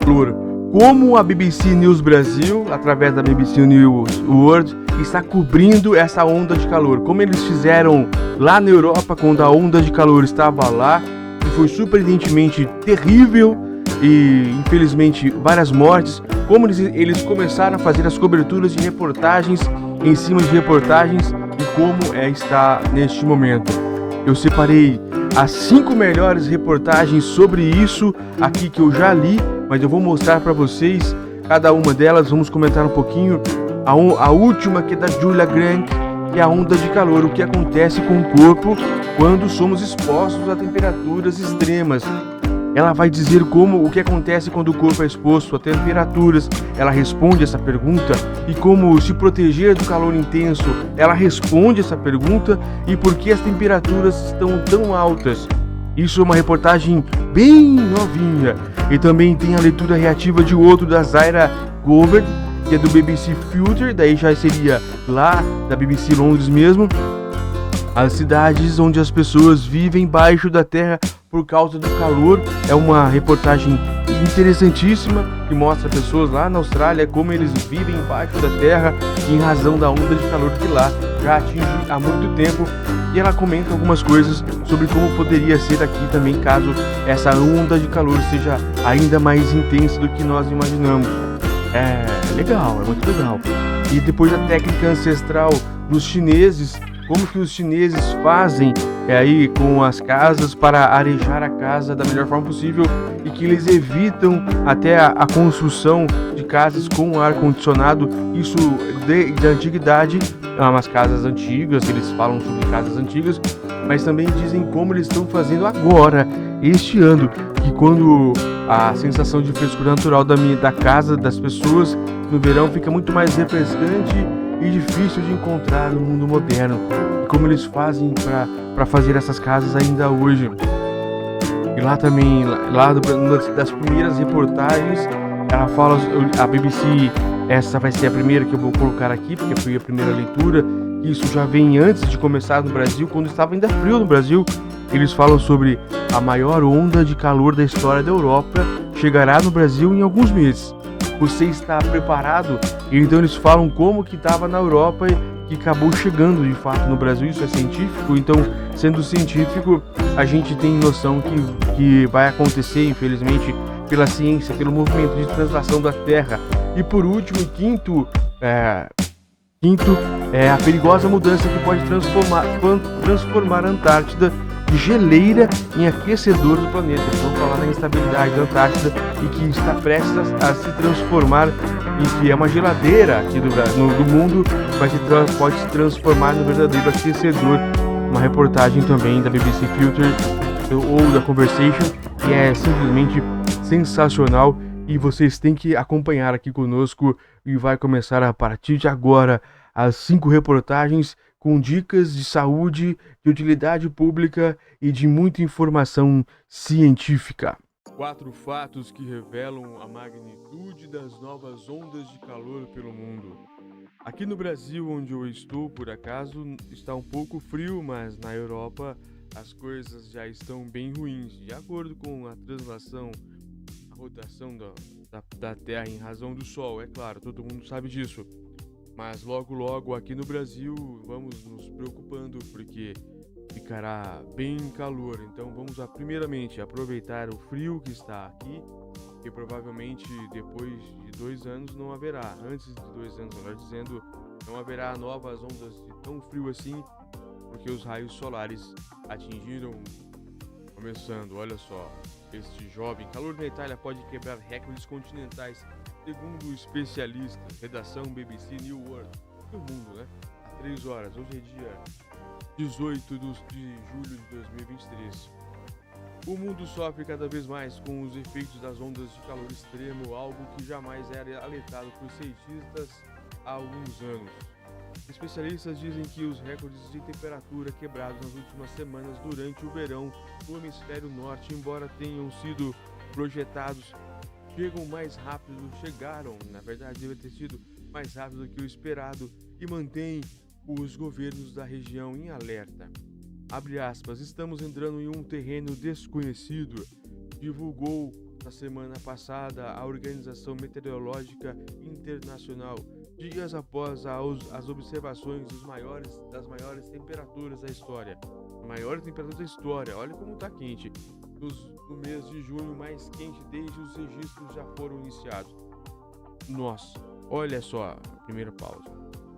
calor. Como a BBC News Brasil, através da BBC News World, está cobrindo essa onda de calor. Como eles fizeram lá na Europa, quando a onda de calor estava lá, e foi surpreendentemente terrível e infelizmente várias mortes. Como eles começaram a fazer as coberturas de reportagens em cima de reportagens e como está neste momento. Eu separei as 5 melhores reportagens sobre isso aqui que eu já li, mas eu vou mostrar para vocês cada uma delas. Vamos comentar um pouquinho. A última, que é da Julia Grant, que é a onda de calor, o que acontece com o corpo quando somos expostos a temperaturas extremas. Ela vai dizer o que acontece quando o corpo é exposto a temperaturas. Ela responde essa pergunta. E como se proteger do calor intenso. Ela responde essa pergunta. E por que as temperaturas estão tão altas. Isso é uma reportagem bem novinha. E também tem a leitura reativa de outro da Zaira Govert, que é do BBC Filter. Daí já seria lá da BBC Londres mesmo. As cidades onde as pessoas vivem embaixo da terra por causa do calor. É uma reportagem interessantíssima que mostra pessoas lá na Austrália como eles vivem embaixo da terra em razão da onda de calor que lá já atinge há muito tempo. E ela comenta algumas coisas sobre como poderia ser aqui também caso essa onda de calor seja ainda mais intensa do que nós imaginamos. É legal, é muito legal. E depois a técnica ancestral dos chineses, como que os chineses fazem aí com as casas para arejar a casa da melhor forma possível e que eles evitam até a construção de casas com ar-condicionado. Isso da antiguidade, umas casas antigas, eles falam sobre casas antigas, mas também dizem como eles estão fazendo agora, este ano, que quando a sensação de frescura natural da casa das pessoas no verão fica muito mais refrescante e difícil de encontrar no mundo moderno. E como eles fazem para fazer essas casas ainda hoje. E lá também, uma das primeiras reportagens, ela fala, a BBC, essa vai ser a primeira que eu vou colocar aqui, porque foi a primeira leitura, isso já vem antes de começar no Brasil, quando estava ainda frio no Brasil. Eles falam sobre a maior onda de calor da história da Europa, chegará no Brasil em alguns meses. Você está preparado? Então eles falam como que estava na Europa e que acabou chegando de fato no Brasil. Isso é científico, então sendo científico a gente tem noção que vai acontecer, infelizmente, pela ciência, pelo movimento de translação da Terra. E por último e quinto é a perigosa mudança que pode transformar a Antártida de geleira em aquecedor do planeta. Vamos falar da instabilidade da Antártida e que está prestes a se transformar em que é uma geladeira aqui do mundo, mas que pode se transformar no verdadeiro aquecedor. Uma reportagem também da BBC Filter ou da Conversation, que é simplesmente sensacional e vocês têm que acompanhar aqui conosco. E vai começar a partir de agora as 5 reportagens com dicas de saúde, de utilidade pública e de muita informação científica. 4 fatos que revelam a magnitude das novas ondas de calor pelo mundo. Aqui no Brasil, onde eu estou, por acaso, está um pouco frio, mas na Europa as coisas já estão bem ruins. De acordo com a translação, a rotação da Terra em razão do Sol, é claro, todo mundo sabe disso. Mas logo aqui no Brasil vamos nos preocupando porque ficará bem calor. Então vamos primeiramente aproveitar o frio que está aqui, que provavelmente depois de 2 anos não haverá. Antes de 2 anos, melhor dizendo, não haverá novas ondas de tão frio assim, porque os raios solares atingiram. Começando, olha só, este jovem calor na Itália pode quebrar recordes continentais. Segundo especialistas, redação BBC New World, do mundo, né? Há 3 horas, hoje é dia 18 de julho de 2023. O mundo sofre cada vez mais com os efeitos das ondas de calor extremo, algo que jamais era alertado por cientistas há alguns anos. Especialistas dizem que os recordes de temperatura quebrados nas últimas semanas durante o verão no hemisfério norte, embora tenham sido projetados, chegaram, na verdade deve ter sido mais rápido do que o esperado e mantém os governos da região em alerta. Abre aspas, estamos entrando em um terreno desconhecido, divulgou Na semana passada, a Organização Meteorológica Internacional, dias após as observações das maiores temperaturas da história. Maiores temperaturas da história, olha como tá quente. No mês de junho, mais quente desde os registros já foram iniciados. Nossa, olha só a primeira pausa.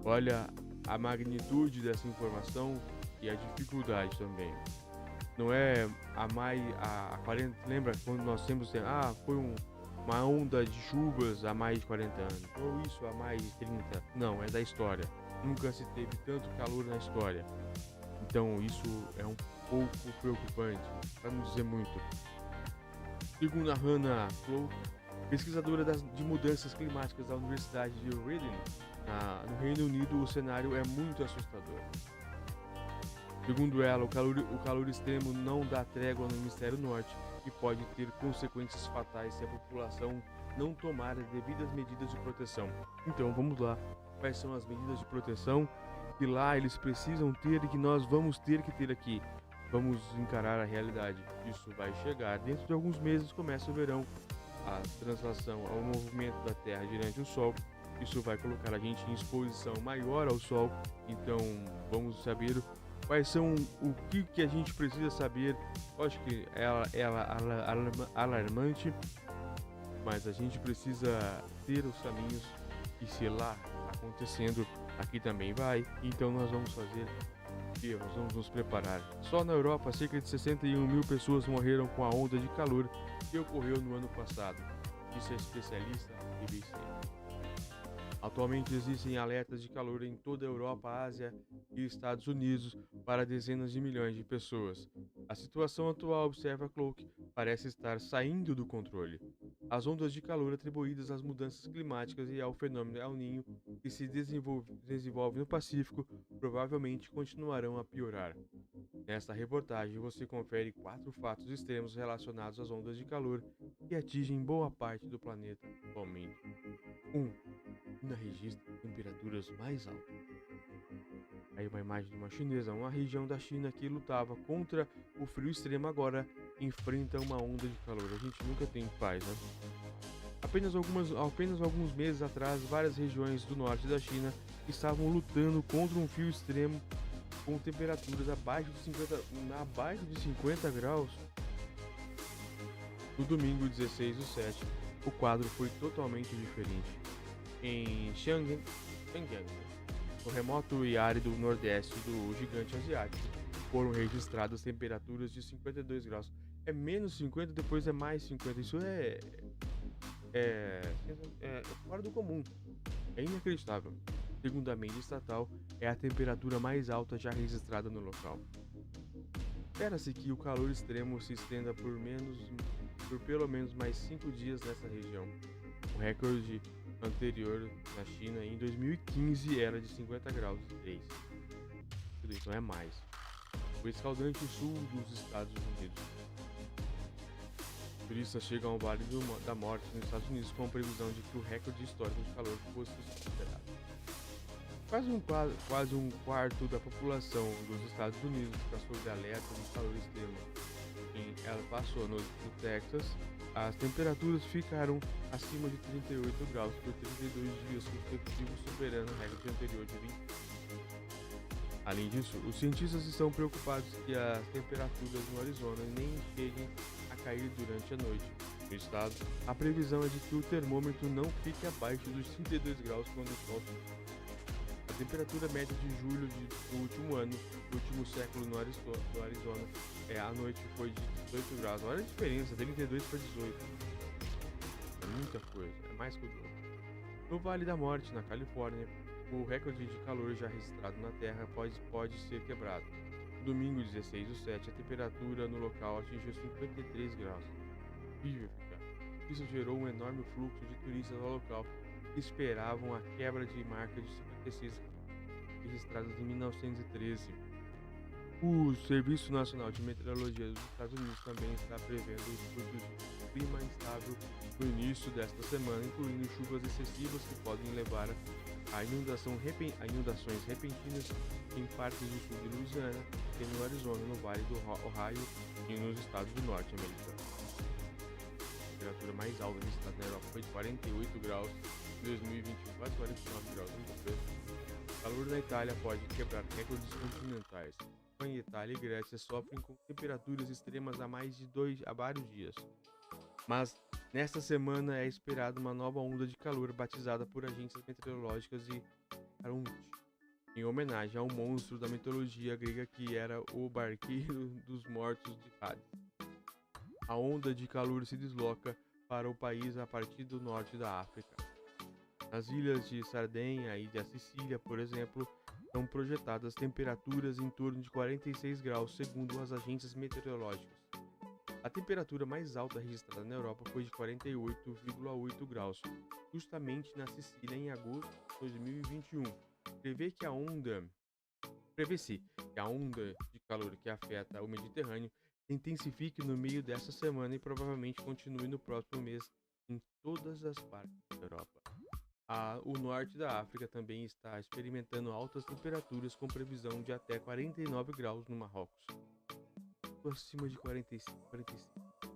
Olha a magnitude dessa informação e a dificuldade também. Não é a 40, lembra quando nós temos, foi uma onda de chuvas há mais de 40 anos, ou isso há mais de 30. Não, é da história. Nunca se teve tanto calor na história. Então isso é um pouco preocupante, para não dizer muito. Segundo a Hannah Clough, pesquisadora de mudanças climáticas da Universidade de Reading, no Reino Unido, o cenário é muito assustador. Segundo ela, o calor extremo não dá trégua no hemisfério norte e pode ter consequências fatais se a população não tomar as devidas medidas de proteção. Então vamos lá, quais são as medidas de proteção que lá eles precisam ter e que nós vamos ter que ter aqui? Vamos encarar a realidade. Isso vai chegar. Dentro de alguns meses começa o verão, a translação ao movimento da Terra diante do Sol. Isso vai colocar a gente em exposição maior ao Sol. Então vamos saber quais são o que a gente precisa saber. Eu acho que ela alarmante, mas a gente precisa ter os caminhos e se lá acontecendo, aqui também vai. Então nós vamos fazer o que? Nós vamos nos preparar. Só na Europa, cerca de 61 mil pessoas morreram com a onda de calor que ocorreu no ano passado, disse a especialista BBC. Atualmente existem alertas de calor em toda a Europa, Ásia e Estados Unidos para dezenas de milhões de pessoas. A situação atual, observa Clough, parece estar saindo do controle. As ondas de calor atribuídas às mudanças climáticas e ao fenômeno El Niño que se desenvolve no Pacífico provavelmente continuarão a piorar. Nesta reportagem você confere 4 fatos extremos relacionados às ondas de calor que atingem boa parte do planeta atualmente. 1. China registra temperaturas mais altas. Aí uma imagem de uma chinesa, uma região da China que lutava contra o frio extremo agora enfrenta uma onda de calor. A gente nunca tem paz, né? Apenas alguns meses atrás, várias regiões do norte da China estavam lutando contra um frio extremo com temperaturas abaixo de 50 graus. No domingo 16/7, o quadro foi totalmente diferente. Em Xinjiang, no remoto e árido nordeste do gigante asiático, foram registradas temperaturas de 52 graus. É menos 50, depois é mais 50. Isso é fora do comum. É inacreditável. Segundo a mídia estatal, é a temperatura mais alta já registrada no local. Espera-se que o calor extremo se estenda por pelo menos mais 5 dias nessa região. O recorde anterior na China em 2015 era de 50 graus e 3. Então é mais. O escaldante sul dos Estados Unidos. Turistas chegam ao Vale da Morte nos Estados Unidos com a previsão de que o recorde histórico de calor fosse superado. Quase um quarto da população dos Estados Unidos está sob alerta de calor extremo. Em El Paso, no Texas, as temperaturas ficaram acima de 38 graus por 32 dias consecutivos, superando o recorde anterior de 20. Além disso, os cientistas estão preocupados que as temperaturas no Arizona nem cheguem a cair durante a noite. No estado, a previsão é de que o termômetro não fique abaixo dos 32 graus quando o sol se... A temperatura média de julho do último ano, do último século no Arizona, à noite foi de 18 graus. Olha a diferença, 32 para 18. É muita coisa, é mais que o dobro. No Vale da Morte, na Califórnia, o recorde de calor já registrado na Terra pode ser quebrado. No domingo 16/7, a temperatura no local atingiu 53 graus. Isso gerou um enorme fluxo de turistas ao local que esperavam a quebra de marca de 56 registradas em 1913. O Serviço Nacional de Meteorologia dos Estados Unidos também está prevendo surtos de clima instável no início desta semana, incluindo chuvas excessivas que podem levar a inundações repentinas em partes do sul de Louisiana e no Arizona, no Vale do Ohio e nos estados do norte americano. temperatura mais alta registrada na Europa foi de 48 graus em 2021, quase 49 graus. O calor na Itália pode quebrar recordes continentais. Espanha, Itália e Grécia sofrem com temperaturas extremas há vários dias. Mas nesta semana é esperada uma nova onda de calor batizada por agências meteorológicas de Arunt, em homenagem ao monstro da mitologia grega que era o barqueiro dos mortos de Hades. A onda de calor se desloca para o país a partir do norte da África. Nas ilhas de Sardenha e da Sicília, por exemplo, são projetadas temperaturas em torno de 46 graus, segundo as agências meteorológicas. A temperatura mais alta registrada na Europa foi de 48,8 graus, justamente na Sicília em agosto de 2021. Prevê-se que a onda de calor que afeta o Mediterrâneo intensifique no meio dessa semana e provavelmente continue no próximo mês em todas as partes da Europa. O norte da África também está experimentando altas temperaturas com previsão de até 49 graus no Marrocos. Acima de 45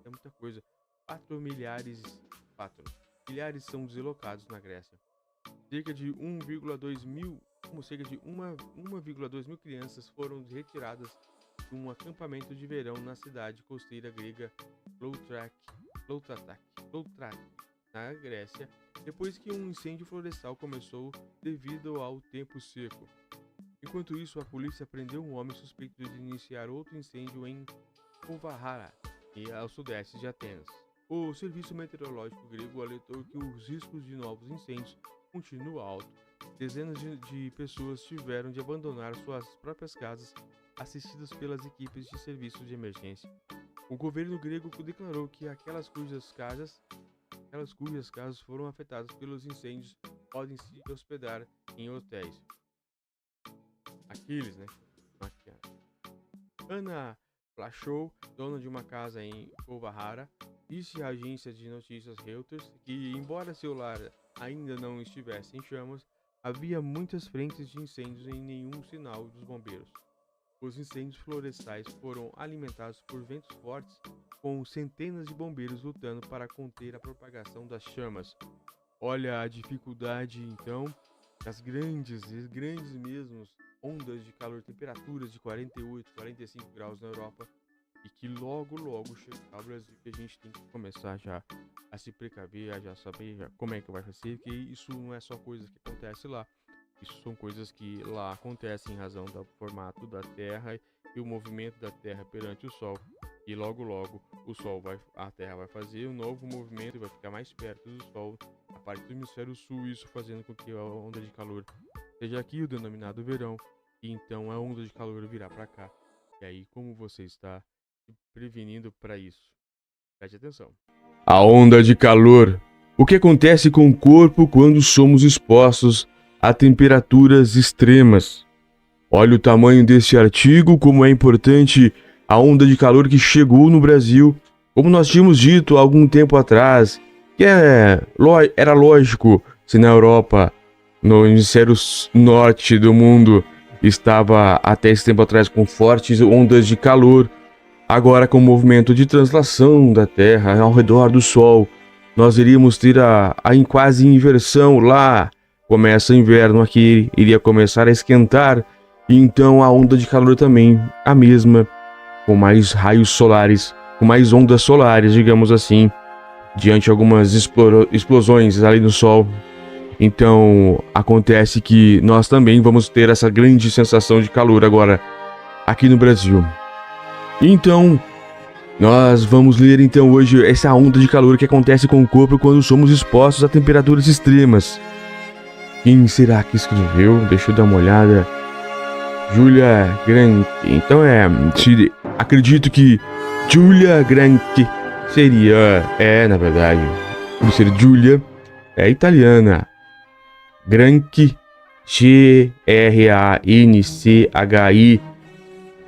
é muita coisa. 4 milhares são deslocados na Grécia. Cerca de 1,2 mil crianças foram retiradas de um acampamento de verão na cidade costeira grega Loutratak, na Grécia, depois que um incêndio florestal começou devido ao tempo seco. Enquanto isso, a polícia prendeu um homem suspeito de iniciar outro incêndio em Kovahara, ao sudeste de Atenas. O serviço meteorológico grego alertou que os riscos de novos incêndios continuam altos. Dezenas de pessoas tiveram de abandonar suas próprias casas, assistidas pelas equipes de serviços de emergência. O governo grego declarou que aquelas cujas casas foram afetadas pelos incêndios podem se hospedar em hotéis. Aquiles, né? Ana Plachou, dona de uma casa em Kovahara, disse à agência de notícias Reuters que, embora seu lar ainda não estivesse em chamas, havia muitas frentes de incêndios e nenhum sinal dos bombeiros. Os incêndios florestais foram alimentados por ventos fortes, com centenas de bombeiros lutando para conter a propagação das chamas. Olha a dificuldade, então, das grandes mesmo ondas de calor, temperaturas de 48, 45 graus na Europa, e que logo chegará ao Brasil, que a gente tem que começar já a se precaver, a já saber como é que vai ser, porque isso não é só coisa que acontece lá, isso são coisas que lá acontecem em razão do formato da Terra e o movimento da Terra perante o Sol, e logo a Terra vai fazer um novo movimento e vai ficar mais perto do Sol, a parte do hemisfério sul, isso fazendo com que a onda de calor seja aqui o denominado verão, e então a onda de calor virá para cá. E aí, como você está se prevenindo para isso? Preste atenção. A onda de calor. O que acontece com o corpo quando somos expostos a temperaturas extremas? Olha o tamanho desse artigo, como é importante a onda de calor que chegou no Brasil. Como nós tínhamos dito há algum tempo atrás, que era lógico se na Europa, no hemisfério norte do mundo, estava até esse tempo atrás com fortes ondas de calor. Agora, com o movimento de translação da Terra ao redor do Sol, nós iríamos ter a quase inversão. Lá começa inverno, aqui iria começar a esquentar, e então a onda de calor também a mesma, com mais raios solares, com mais ondas solares, digamos assim, diante de algumas explosões ali no Sol. Então, acontece que nós também vamos ter essa grande sensação de calor agora aqui no Brasil. Então, nós vamos ler então hoje essa onda de calor que acontece com o corpo quando somos expostos a temperaturas extremas. Quem será que escreveu? Deixa eu dar uma olhada. Julia Granchi. Então acredito que Julia Granchi seria, na verdade, por ser Julia, é italiana. Granchi,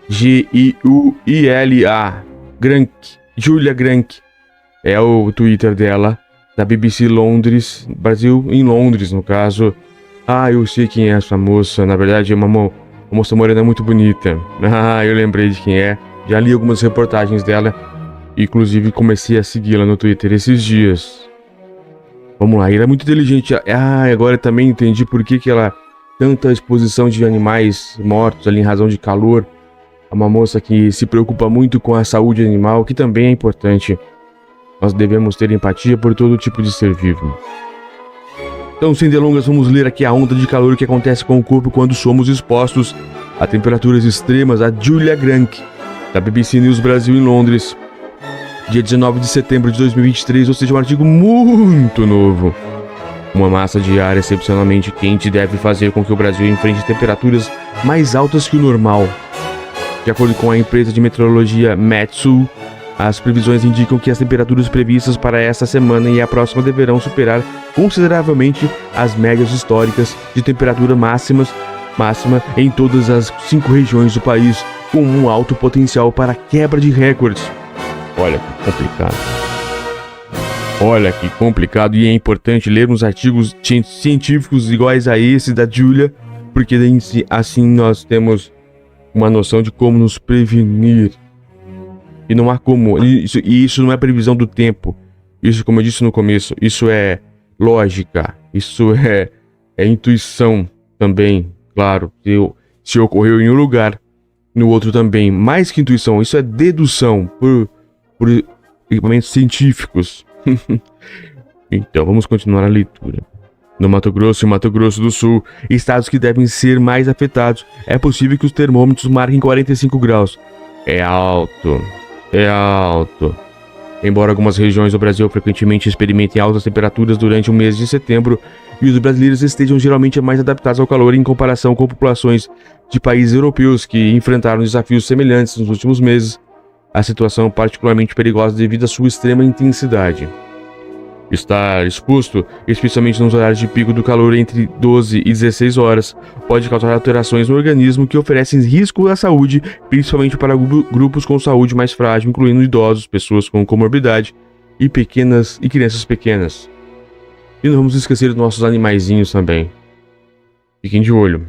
Granchigula. Granchi, Julia Granchi. É o Twitter dela, da BBC Londres, Brasil, em Londres, no caso. Eu sei quem é essa moça. Na verdade, é uma moça morena muito bonita. Eu lembrei de quem é. Já li algumas reportagens dela. Inclusive comecei a segui-la no Twitter esses dias. Vamos lá, ela é muito inteligente. Agora eu também entendi por que ela... Tanta exposição de animais mortos ali em razão de calor. É uma moça que se preocupa muito com a saúde animal, que também é importante. Nós devemos ter empatia por todo tipo de ser vivo. Então, sem delongas, vamos ler aqui a onda de calor que acontece com o corpo quando somos expostos a temperaturas extremas. A Julia Grank, da BBC News Brasil em Londres, dia 19 de setembro de 2023, ou seja, um artigo muito novo. Uma massa de ar excepcionalmente quente deve fazer com que o Brasil enfrente temperaturas mais altas que o normal. De acordo com a empresa de meteorologia Metsu, as previsões indicam que as temperaturas previstas para esta semana e a próxima deverão superar consideravelmente as médias históricas de temperatura máxima em todas as 5 regiões do país, com um alto potencial para quebra de recordes. Olha que complicado. Olha que complicado, e é importante ler uns artigos científicos iguais a esse da Julia, porque assim nós temos uma noção de como nos prevenir. E não há como, isso não é previsão do tempo. Isso, como eu disse no começo, isso é lógica, isso é intuição também, claro. Se ocorreu em um lugar, no outro também. Mais que intuição, isso é dedução por equipamentos científicos. Então, vamos continuar a leitura. No Mato Grosso e Mato Grosso do Sul, estados que devem ser mais afetados, é possível que os termômetros marquem 45 graus. É alto. Embora algumas regiões do Brasil frequentemente experimentem altas temperaturas durante o mês de setembro, e os brasileiros estejam geralmente mais adaptados ao calor em comparação com populações de países europeus que enfrentaram desafios semelhantes nos últimos meses, a situação é particularmente perigosa devido à sua extrema intensidade. Estar exposto, especialmente nos horários de pico do calor entre 12 e 16 horas, pode causar alterações no organismo que oferecem risco à saúde, principalmente para grupos com saúde mais frágil, incluindo idosos, pessoas com comorbidade e crianças pequenas. E não vamos esquecer dos nossos animaizinhos também. Fiquem de olho.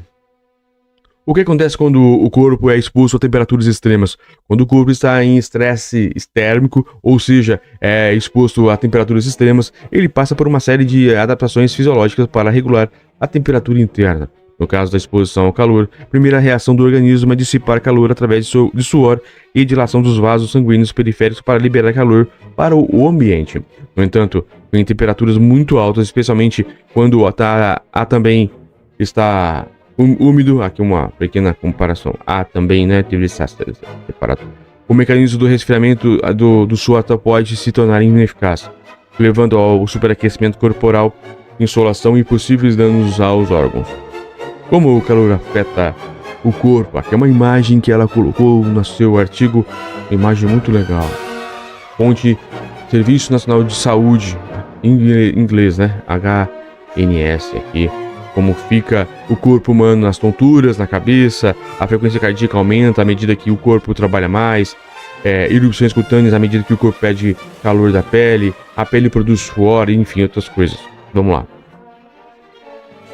O que acontece quando o corpo é exposto a temperaturas extremas? Quando o corpo está em estresse térmico, ou seja, é exposto a temperaturas extremas, ele passa por uma série de adaptações fisiológicas para regular a temperatura interna. No caso da exposição ao calor, a primeira reação do organismo é dissipar calor através de suor e dilação dos vasos sanguíneos periféricos para liberar calor para o ambiente. No entanto, em temperaturas muito altas, especialmente quando também está úmido, aqui uma pequena comparação. Também, teve essa temperatura. O mecanismo do resfriamento do suor pode se tornar ineficaz, levando ao superaquecimento corporal, insolação e possíveis danos aos órgãos. Como o calor afeta o corpo, aqui é uma imagem que ela colocou no seu artigo, uma imagem muito legal. Fonte Serviço Nacional de Saúde, em inglês, HNS aqui. Como fica o corpo humano nas tonturas, na cabeça, a frequência cardíaca aumenta à medida que o corpo trabalha mais, erupções cutâneas à medida que o corpo perde calor da pele, a pele produz suor, enfim, outras coisas. Vamos lá.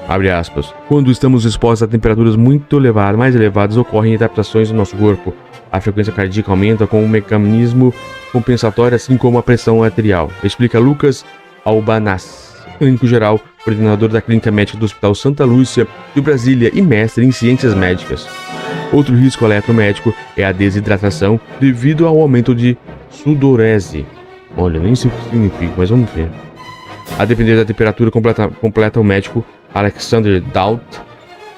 Abre aspas. Quando estamos expostos a temperaturas muito mais elevadas, ocorrem adaptações no nosso corpo. A frequência cardíaca aumenta com um mecanismo compensatório, assim como a pressão arterial. Explica Lucas Albanaz, clínico geral, coordenador da Clínica Médica do Hospital Santa Lúcia de Brasília e mestre em ciências médicas. Outro risco eletromédico é a desidratação devido ao aumento de sudorese. Olha, nem sei o que significa, mas vamos ver. A depender da temperatura completa o médico Alexander Daut,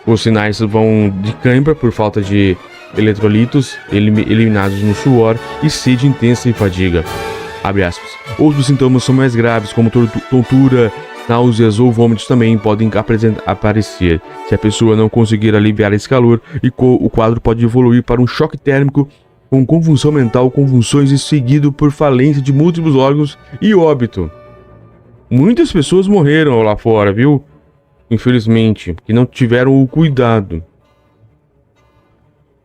os sinais vão de cãibra por falta de eletrolitos eliminados no suor e sede intensa e fadiga. Abre aspas. Outros sintomas são mais graves, como tontura, náuseas ou vômitos também podem aparecer. Se a pessoa não conseguir aliviar esse calor, o quadro pode evoluir para um choque térmico com convulsão mental, convulsões e seguido por falência de múltiplos órgãos e óbito. Muitas pessoas morreram lá fora, viu? Infelizmente, que não tiveram o cuidado.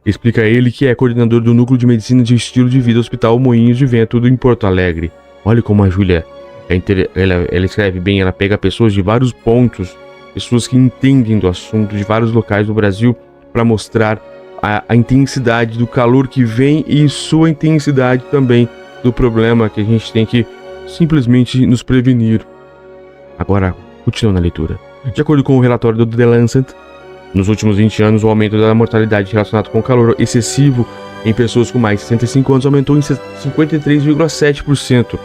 Explica ele que é coordenador do Núcleo de Medicina de Estilo de Vida Hospital Moinhos de Vento em Porto Alegre. Olha como a Júlia ela escreve bem, ela pega pessoas de vários pontos, pessoas que entendem do assunto de vários locais do Brasil para mostrar a intensidade do calor que vem e sua intensidade também do problema que a gente tem que simplesmente nos prevenir. Agora, continuando a leitura. De acordo com o relatório do The Lancet, nos últimos 20 anos, o aumento da mortalidade relacionado com o calor excessivo em pessoas com mais de 65 anos aumentou em 53,7%.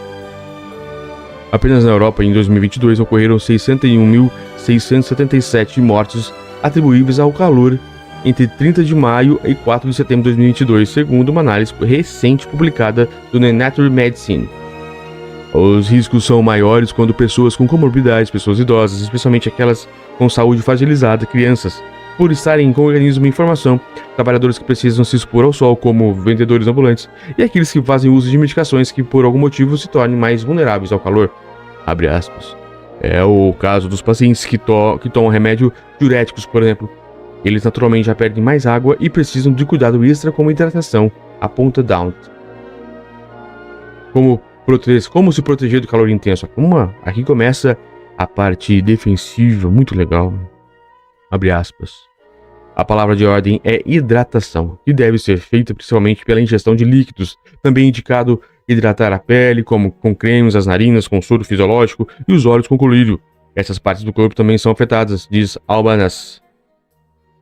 Apenas na Europa, em 2022, ocorreram 61.677 mortes atribuíveis ao calor entre 30 de maio e 4 de setembro de 2022, segundo uma análise recente publicada do Nature Medicine. Os riscos são maiores quando pessoas com comorbidades, pessoas idosas, especialmente aquelas com saúde fragilizada, crianças, por estarem com o organismo em formação, trabalhadores que precisam se expor ao sol, como vendedores ambulantes, e aqueles que fazem uso de medicações que por algum motivo se tornem mais vulneráveis ao calor. Abre aspas. É o caso dos pacientes que tomam remédio diuréticos, por exemplo. Eles naturalmente já perdem mais água e precisam de cuidado extra como hidratação, aponta Down. Como se proteger do calor intenso? Aqui começa a parte defensiva, muito legal. Abre aspas. A palavra de ordem é hidratação, que deve ser feita principalmente pela ingestão de líquidos, também indicado hidratar a pele, como com cremes, as narinas com soro fisiológico e os olhos com colírio. Essas partes do corpo também são afetadas, diz Albanas.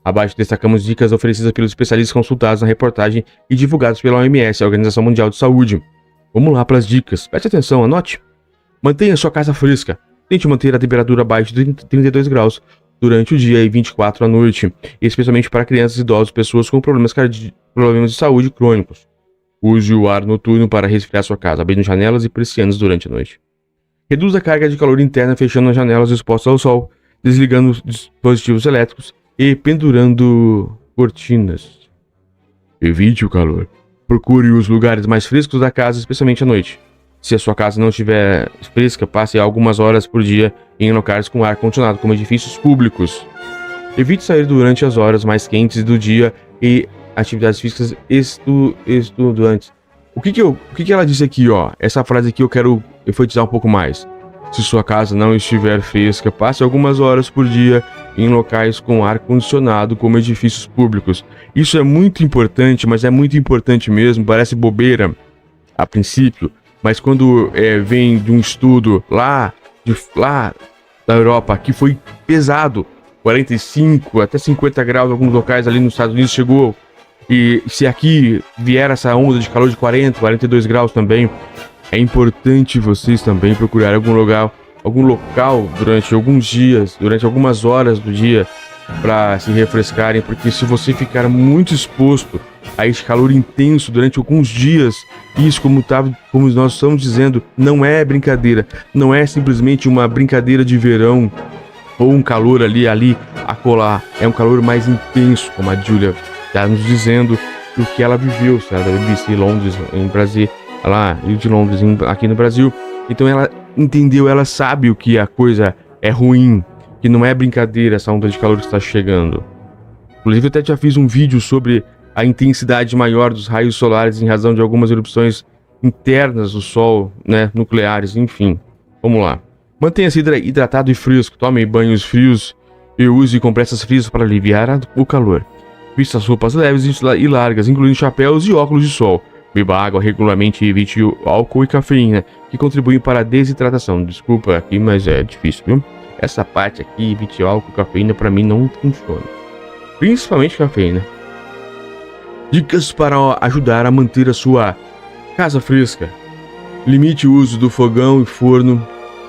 Abaixo destacamos dicas oferecidas pelos especialistas consultados na reportagem e divulgadas pela OMS, a Organização Mundial de Saúde. Vamos lá para as dicas. Preste atenção, anote. Mantenha sua casa fresca. Tente manter a temperatura abaixo de 32 graus durante o dia e 24 à noite, especialmente para crianças, idosos, pessoas com problemas de saúde crônicos. Use o ar noturno para resfriar sua casa, abrindo janelas e persianas durante a noite. Reduza a carga de calor interna fechando as janelas expostas ao sol, desligando os dispositivos elétricos e pendurando cortinas. Evite o calor. Procure os lugares mais frescos da casa, especialmente à noite. Se a sua casa não estiver fresca, passe algumas horas por dia em locais com ar condicionado, como edifícios públicos. Evite sair durante as horas mais quentes do dia e atividades físicas estudantes. O que ela disse aqui, ó? Essa frase aqui eu quero enfatizar um pouco mais. Se sua casa não estiver fresca, passe algumas horas por dia em locais com ar condicionado, como edifícios públicos. Isso é muito importante, mas é muito importante mesmo. Parece bobeira a princípio, mas quando vem de um estudo lá da Europa, que foi pesado, 45 até 50 graus em alguns locais ali nos Estados Unidos chegou. E se aqui vier essa onda de calor de 40, 42 graus também, é importante vocês também procurarem algum local durante alguns dias, durante algumas horas do dia, para se refrescarem, porque se você ficar muito exposto a esse calor intenso durante alguns dias, isso, como nós estamos dizendo, não é brincadeira, não é simplesmente uma brincadeira de verão ou um calor ali acolá, é um calor mais intenso, como a Julia está nos dizendo do que ela viveu, sabe, da BBC Londres, em Brasil, lá, Rio de Londres, aqui no Brasil. Então ela entendeu, ela sabe o que a coisa é ruim, que não é brincadeira essa onda de calor que está chegando. Inclusive eu até já fiz um vídeo sobre a intensidade maior dos raios solares em razão de algumas erupções internas do Sol, né, nucleares, enfim. Vamos lá. Mantenha-se hidratado e fresco, tome banhos frios e use compressas frias para aliviar o calor. Vista as roupas leves e largas, incluindo chapéus e óculos de sol. Beba água regularmente e evite o álcool e cafeína, que contribuem para a desidratação. Desculpa aqui, mas é difícil, viu? Essa parte aqui, evite álcool e cafeína, para mim não funciona. Principalmente cafeína. Dicas para ajudar a manter a sua casa fresca. Limite o uso do fogão e forno.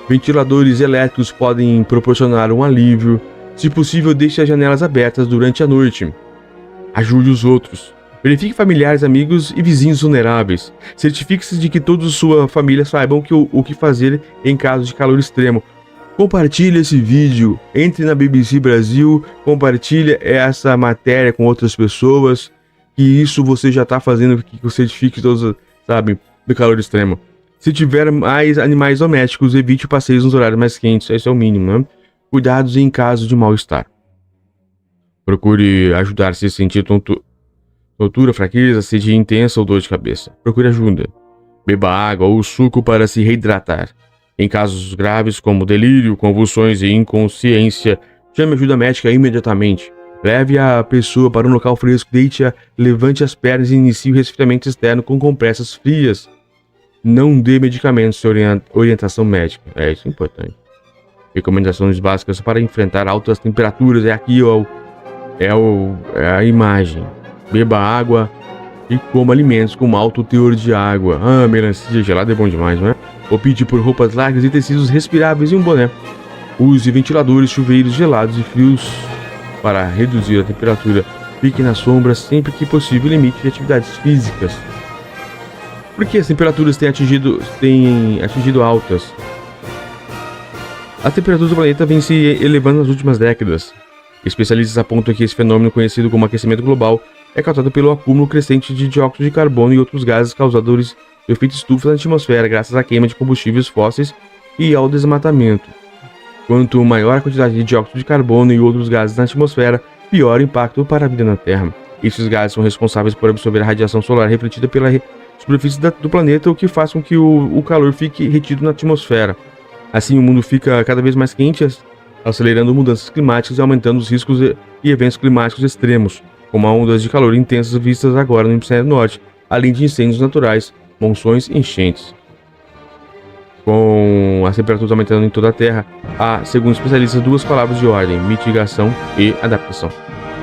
Ventiladores elétricos podem proporcionar um alívio. Se possível, deixe as janelas abertas durante a noite. Ajude os outros. Verifique familiares, amigos e vizinhos vulneráveis. Certifique-se de que todos da sua família saibam o que fazer em caso de calor extremo. Compartilhe esse vídeo. Entre na BBC Brasil, compartilhe essa matéria com outras pessoas. Que isso você já está fazendo, que você certifique todos, sabe, do calor extremo. Se tiver mais animais domésticos, evite passeios nos horários mais quentes. Esse é o mínimo, né? Cuidados em caso de mal-estar. Procure ajudar se sentir tontura, fraqueza, sede intensa ou dor de cabeça. Procure ajuda. Beba água ou suco para se reidratar. Em casos graves como delírio, convulsões e inconsciência, chame ajuda médica imediatamente. Leve a pessoa para um local fresco, deite-a, levante as pernas e inicie o resfriamento externo com compressas frias. Não dê medicamentos sem orientação médica. Isso é importante. Recomendações básicas para enfrentar altas temperaturas. Aqui, ó, é a imagem. Beba água e coma alimentos com alto teor de água. Melancia gelada é bom demais, não é? Opte por roupas largas e tecidos respiráveis e um boné. Use ventiladores, chuveiros gelados e frios para reduzir a temperatura. Fique na sombra sempre que possível e limite atividades físicas. Por que as temperaturas têm atingido altas? As temperaturas do planeta vêm se elevando nas últimas décadas. Especialistas apontam que esse fenômeno, conhecido como aquecimento global, é causado pelo acúmulo crescente de dióxido de carbono e outros gases causadores do efeito estufa na atmosfera, graças à queima de combustíveis fósseis e ao desmatamento. Quanto maior a quantidade de dióxido de carbono e outros gases na atmosfera, pior o impacto para a vida na Terra. Esses gases são responsáveis por absorver a radiação solar refletida pela superfície do planeta, o que faz com que o calor fique retido na atmosfera. Assim, o mundo fica cada vez mais quente, acelerando mudanças climáticas e aumentando os riscos e eventos climáticos extremos, como ondas de calor intensas vistas agora no hemisfério norte, além de incêndios naturais, monções e enchentes. Com as temperaturas aumentando em toda a Terra, há, segundo especialistas, duas palavras de ordem: mitigação e adaptação.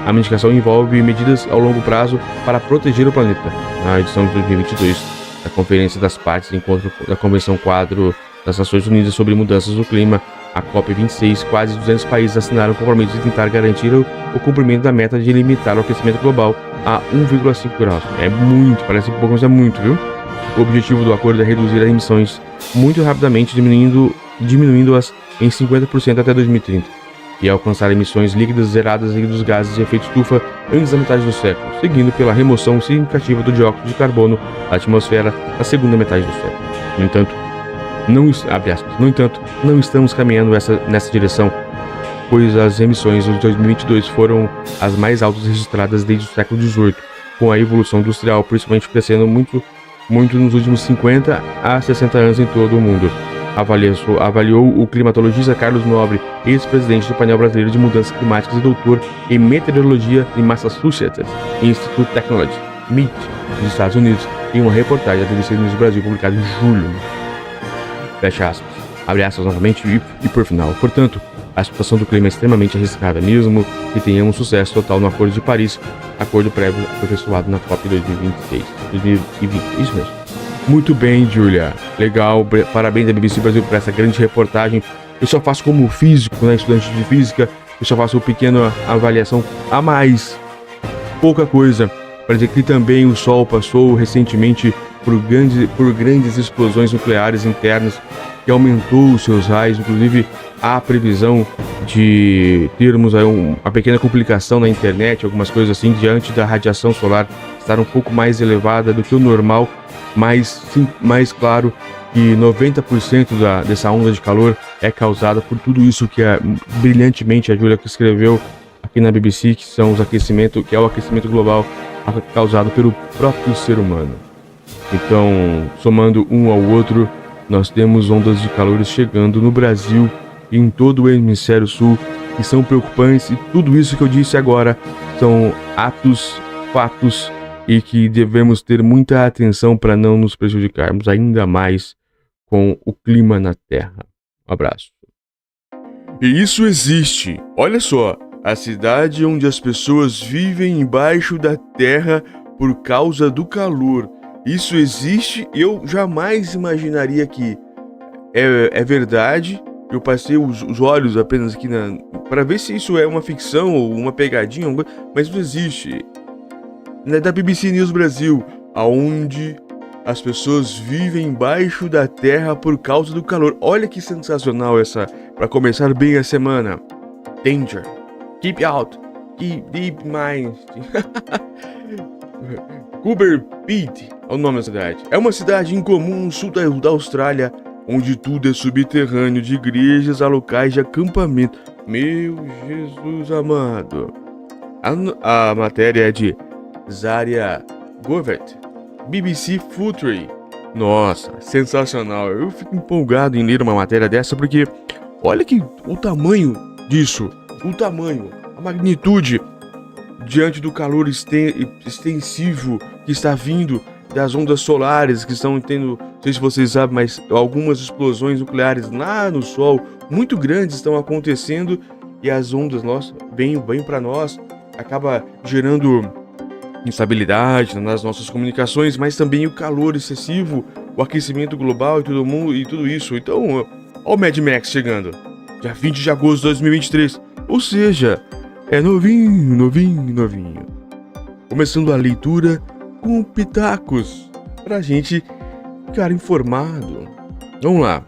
A mitigação envolve medidas ao longo prazo para proteger o planeta. Na edição de 2022 da Conferência das Partes, encontro da Convenção Quadro das Nações Unidas sobre Mudanças do Clima, a COP26, quase 200 países assinaram o compromisso de tentar garantir o cumprimento da meta de limitar o aquecimento global a 1,5 graus. É muito, parece pouco, mas é muito, viu? O objetivo do acordo é reduzir as emissões muito rapidamente, diminuindo-as em 50% até 2030, e alcançar emissões líquidas zeradas dos gases de efeito estufa antes da metade do século, seguindo pela remoção significativa do dióxido de carbono da atmosfera na segunda metade do século. No entanto, não estamos caminhando nessa direção, pois as emissões de 2022 foram as mais altas registradas desde o século XVIII, com a evolução industrial principalmente crescendo muito nos últimos 50 a 60 anos em todo o mundo. Avaliou o climatologista Carlos Nobre, ex-presidente do painel brasileiro de mudanças climáticas e doutor em meteorologia em Massachusetts Institute Technology, MIT, dos Estados Unidos, em uma reportagem da BBC News Brasil publicada em julho. Fecha aspas. Abre aspas novamente e por final. Portanto, a situação do clima é extremamente arriscada, mesmo que tenhamos sucesso total no Acordo de Paris, acordo prévio aperfeiçoado na COP 2020, isso mesmo. Muito bem, Julia. Legal, parabéns à BBC Brasil por essa grande reportagem. Eu só faço como físico, né, estudante de física, eu só faço uma pequena avaliação a mais, pouca coisa, para dizer que também o Sol passou recentemente por grandes explosões nucleares internas, que aumentou os seus raios. Inclusive, há a previsão de termos aí uma pequena complicação na internet, algumas coisas assim, diante da radiação solar estar um pouco mais elevada do que o normal, mas claro que 90% dessa onda de calor é causada por tudo isso que brilhantemente a Julia escreveu aqui na BBC, que é o aquecimento global causado pelo próprio ser humano. Então, somando um ao outro, nós temos ondas de calor chegando no Brasil e em todo o hemisfério sul, que são preocupantes, e tudo isso que eu disse agora são fatos, e que devemos ter muita atenção para não nos prejudicarmos ainda mais com o clima na Terra. Um abraço. E isso existe. Olha só, a cidade onde as pessoas vivem embaixo da terra por causa do calor. Isso existe, eu jamais imaginaria que é verdade. Eu passei os olhos apenas aqui para ver se isso é uma ficção ou uma pegadinha, mas isso existe. Da BBC News Brasil, aonde as pessoas vivem embaixo da terra por causa do calor. Olha que sensacional essa, para começar bem a semana. Danger. Keep out. Keep deep mind. Coober Pedy é o nome da cidade. É uma cidade incomum no sul da Austrália, onde tudo é subterrâneo, de igrejas a locais de acampamento. Meu Jesus amado. A matéria é de Zaria Govert, BBC Future. Nossa, sensacional. Eu fico empolgado em ler uma matéria dessa, porque olha que o tamanho disso, a magnitude diante do calor extensivo que está vindo das ondas solares que estão tendo Não sei se vocês sabem, mas algumas explosões nucleares lá no Sol, muito grandes, estão acontecendo e as ondas, nossa, vêm para nós, acaba gerando instabilidade nas nossas comunicações, mas também o calor excessivo, o aquecimento global e todo mundo e tudo isso. Então, olha o Mad Max chegando, dia 20 de agosto de 2023, ou seja, é novinho. Começando a leitura com pitacos, pra gente ficar informado. Vamos lá.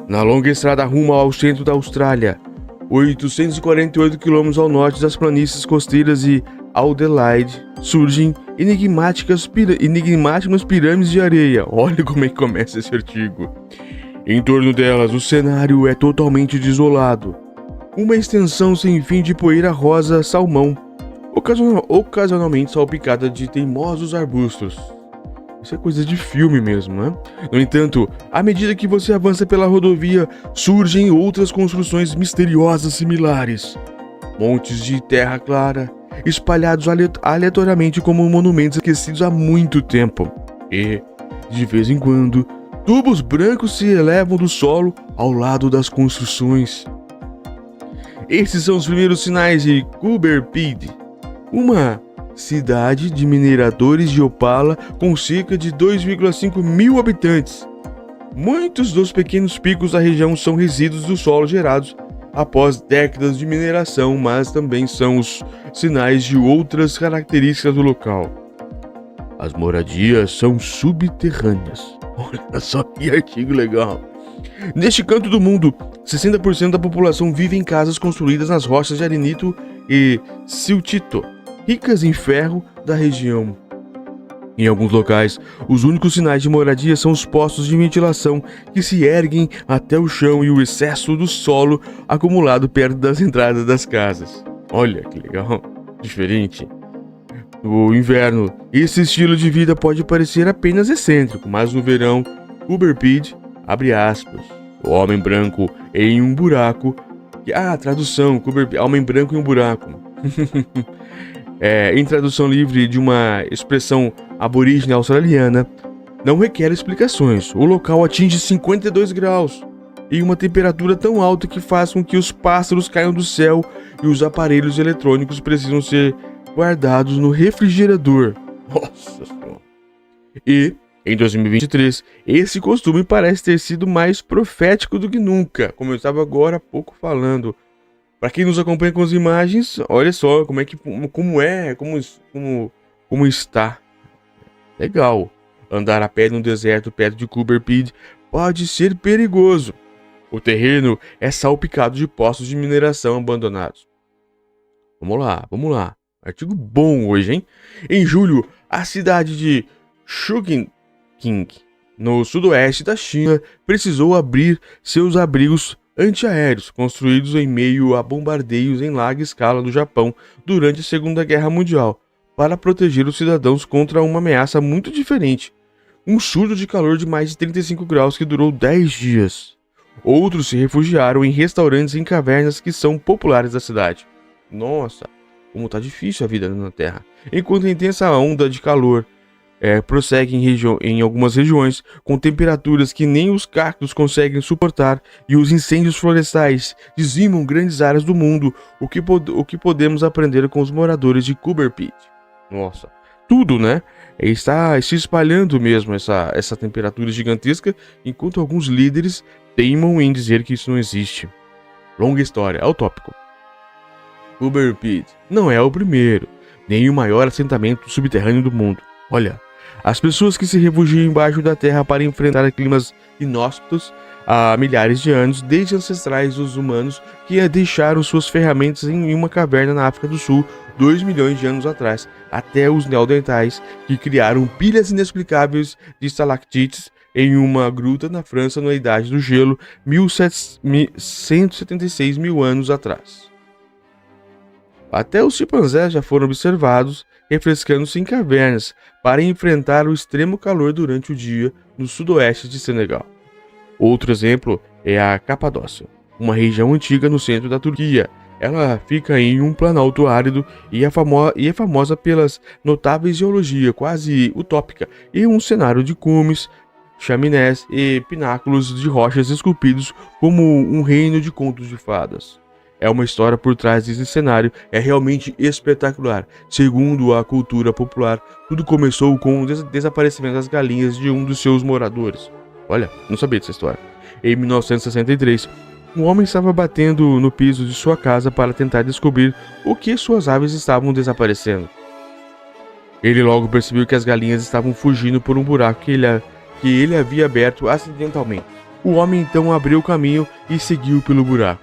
Na longa estrada rumo ao centro da Austrália, 848 km ao norte das planícies costeiras de Adelaide, surgem enigmáticas pirâmides de areia. Olha como é que começa esse artigo. Em torno delas, o cenário é totalmente desolado. Uma extensão sem fim de poeira rosa salmão, ocasionalmente salpicada de teimosos arbustos. Isso é coisa de filme mesmo, né? No entanto, à medida que você avança pela rodovia, surgem outras construções misteriosas similares. Montes de terra clara, espalhados aleatoriamente como monumentos esquecidos há muito tempo. E, de vez em quando, tubos brancos se elevam do solo ao lado das construções. Esses são os primeiros sinais de Coober Pedy, uma cidade de mineradores de opala com cerca de 2,5 mil habitantes. Muitos dos pequenos picos da região são resíduos do solo gerados após décadas de mineração, mas também são os sinais de outras características do local. As moradias são subterrâneas. Olha só que artigo legal. Neste canto do mundo, 60% da população vive em casas construídas nas rochas de arenito e siltito, ricas em ferro da região. Em alguns locais, os únicos sinais de moradia são os postos de ventilação que se erguem até o chão e o excesso do solo acumulado perto das entradas das casas. Olha que legal, diferente. No inverno, esse estilo de vida pode parecer apenas excêntrico, mas no verão, Coober Pedy, abre aspas, o homem branco em um buraco. Tradução, homem branco em um buraco. Em tradução livre de uma expressão aborígene australiana, não requer explicações. O local atinge 52 graus e uma temperatura tão alta que faz com que os pássaros caiam do céu e os aparelhos eletrônicos precisam ser guardados no refrigerador. Nossa Senhora! E, em 2023, esse costume parece ter sido mais profético do que nunca, como eu estava agora há pouco falando. Para quem nos acompanha com as imagens, olha só como está. Legal. Andar a pé no deserto perto de Coober Pedy pode ser perigoso. O terreno é salpicado de poços de mineração abandonados. Vamos lá. Artigo bom hoje, hein? Em julho, a cidade de Chongqing, no sudoeste da China, precisou abrir seus abrigos antiaéreos, construídos em meio a bombardeios em larga escala do Japão durante a Segunda Guerra Mundial, para proteger os cidadãos contra uma ameaça muito diferente, um surto de calor de mais de 35 graus que durou 10 dias. Outros se refugiaram em restaurantes e em cavernas que são populares da cidade. Nossa, como tá difícil a vida na Terra. Enquanto a intensa onda de calor prossegue em algumas regiões, com temperaturas que nem os cactos conseguem suportar, e os incêndios florestais dizimam grandes áreas do mundo, o que podemos aprender com os moradores de Coober Pedy? Nossa, tudo, né? Está se espalhando mesmo essa temperatura gigantesca, enquanto alguns líderes teimam em dizer que isso não existe. Longa história, ao tópico. Coober Pedy não é o primeiro, nem o maior assentamento subterrâneo do mundo. Olha, as pessoas que se refugiam embaixo da terra para enfrentar climas inóspitos há milhares de anos, desde ancestrais dos humanos que deixaram suas ferramentas em uma caverna na África do Sul 2 milhões de anos atrás, até os neandertais que criaram pilhas inexplicáveis de estalactites em uma gruta na França na Idade do Gelo 176 mil anos atrás. Até os chimpanzés já foram observados refrescando-se em cavernas para enfrentar o extremo calor durante o dia no sudoeste de Senegal. Outro exemplo é a Capadócia, uma região antiga no centro da Turquia. Ela fica em um planalto árido e é famosa pelas notáveis geologia quase utópica e um cenário de cumes, chaminés e pináculos de rochas esculpidos como um reino de contos de fadas. É uma história por trás desse cenário, é realmente espetacular. Segundo a cultura popular, tudo começou com o desaparecimento das galinhas de um dos seus moradores. Olha, não sabia dessa história. Em 1963, um homem estava batendo no piso de sua casa para tentar descobrir o que suas aves estavam desaparecendo. Ele logo percebeu que as galinhas estavam fugindo por um buraco que ele havia aberto acidentalmente. O homem então abriu o caminho e seguiu pelo buraco.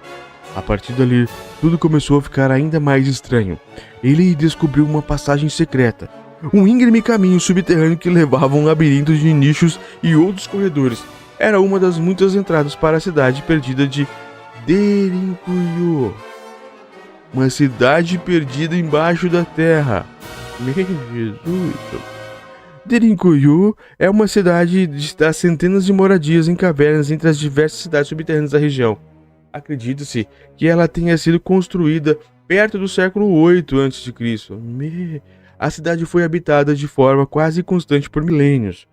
A partir dali, tudo começou a ficar ainda mais estranho. Ele descobriu uma passagem secreta, um íngreme caminho subterrâneo que levava a um labirinto de nichos e outros corredores. Era uma das muitas entradas para a cidade perdida de Derinkuyu. Uma cidade perdida embaixo da terra. Meu Jesus. Derinkuyu é uma cidade das centenas de moradias em cavernas entre as diversas cidades subterrâneas da região. Acredita-se que ela tenha sido construída perto do século 8 a.C. A cidade foi habitada de forma quase constante por milênios,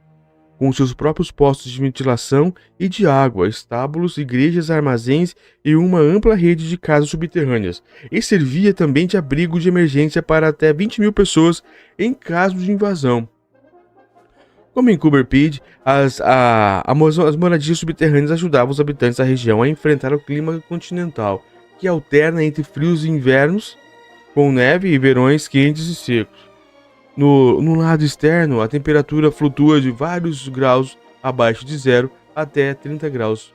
com seus próprios postos de ventilação e de água, estábulos, igrejas, armazéns e uma ampla rede de casas subterrâneas, e servia também de abrigo de emergência para até 20 mil pessoas em caso de invasão. Como em Coober Pedy, as moradias subterrâneas ajudavam os habitantes da região a enfrentar o clima continental, que alterna entre frios invernos, com neve, e verões quentes e secos. No lado externo, a temperatura flutua de vários graus abaixo de zero até 30 graus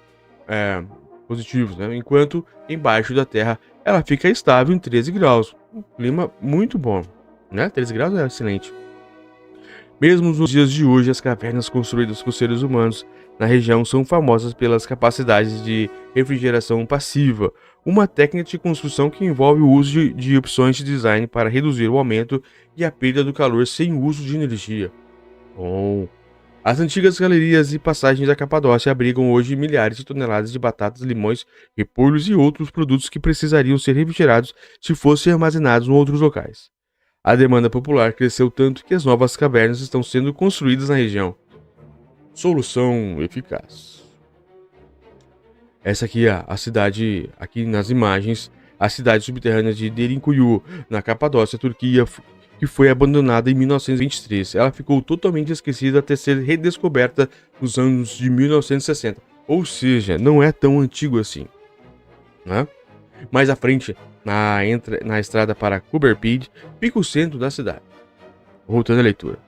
positivos, né? Enquanto embaixo da Terra ela fica estável em 13 graus. Um clima muito bom, né? 13 graus é excelente. Mesmo nos dias de hoje, as cavernas construídas por seres humanos na região são famosas pelas capacidades de refrigeração passiva, uma técnica de construção que envolve o uso de opções de design para reduzir o aumento e a perda do calor sem uso de energia. Bom, as antigas galerias e passagens da Capadócia abrigam hoje milhares de toneladas de batatas, limões, repolhos e outros produtos que precisariam ser refrigerados se fossem armazenados em outros locais. A demanda popular cresceu tanto que as novas cavernas estão sendo construídas na região. Solução eficaz. Essa aqui é a cidade, aqui nas imagens, a cidade subterrânea de Derinkuyu, na Capadócia, Turquia, que foi abandonada em 1923. Ela ficou totalmente esquecida até ser redescoberta nos anos de 1960. Ou seja, não é tão antigo assim, né? Mais à frente, na estrada para Coober Pedy, fica o centro da cidade. Voltando à leitura.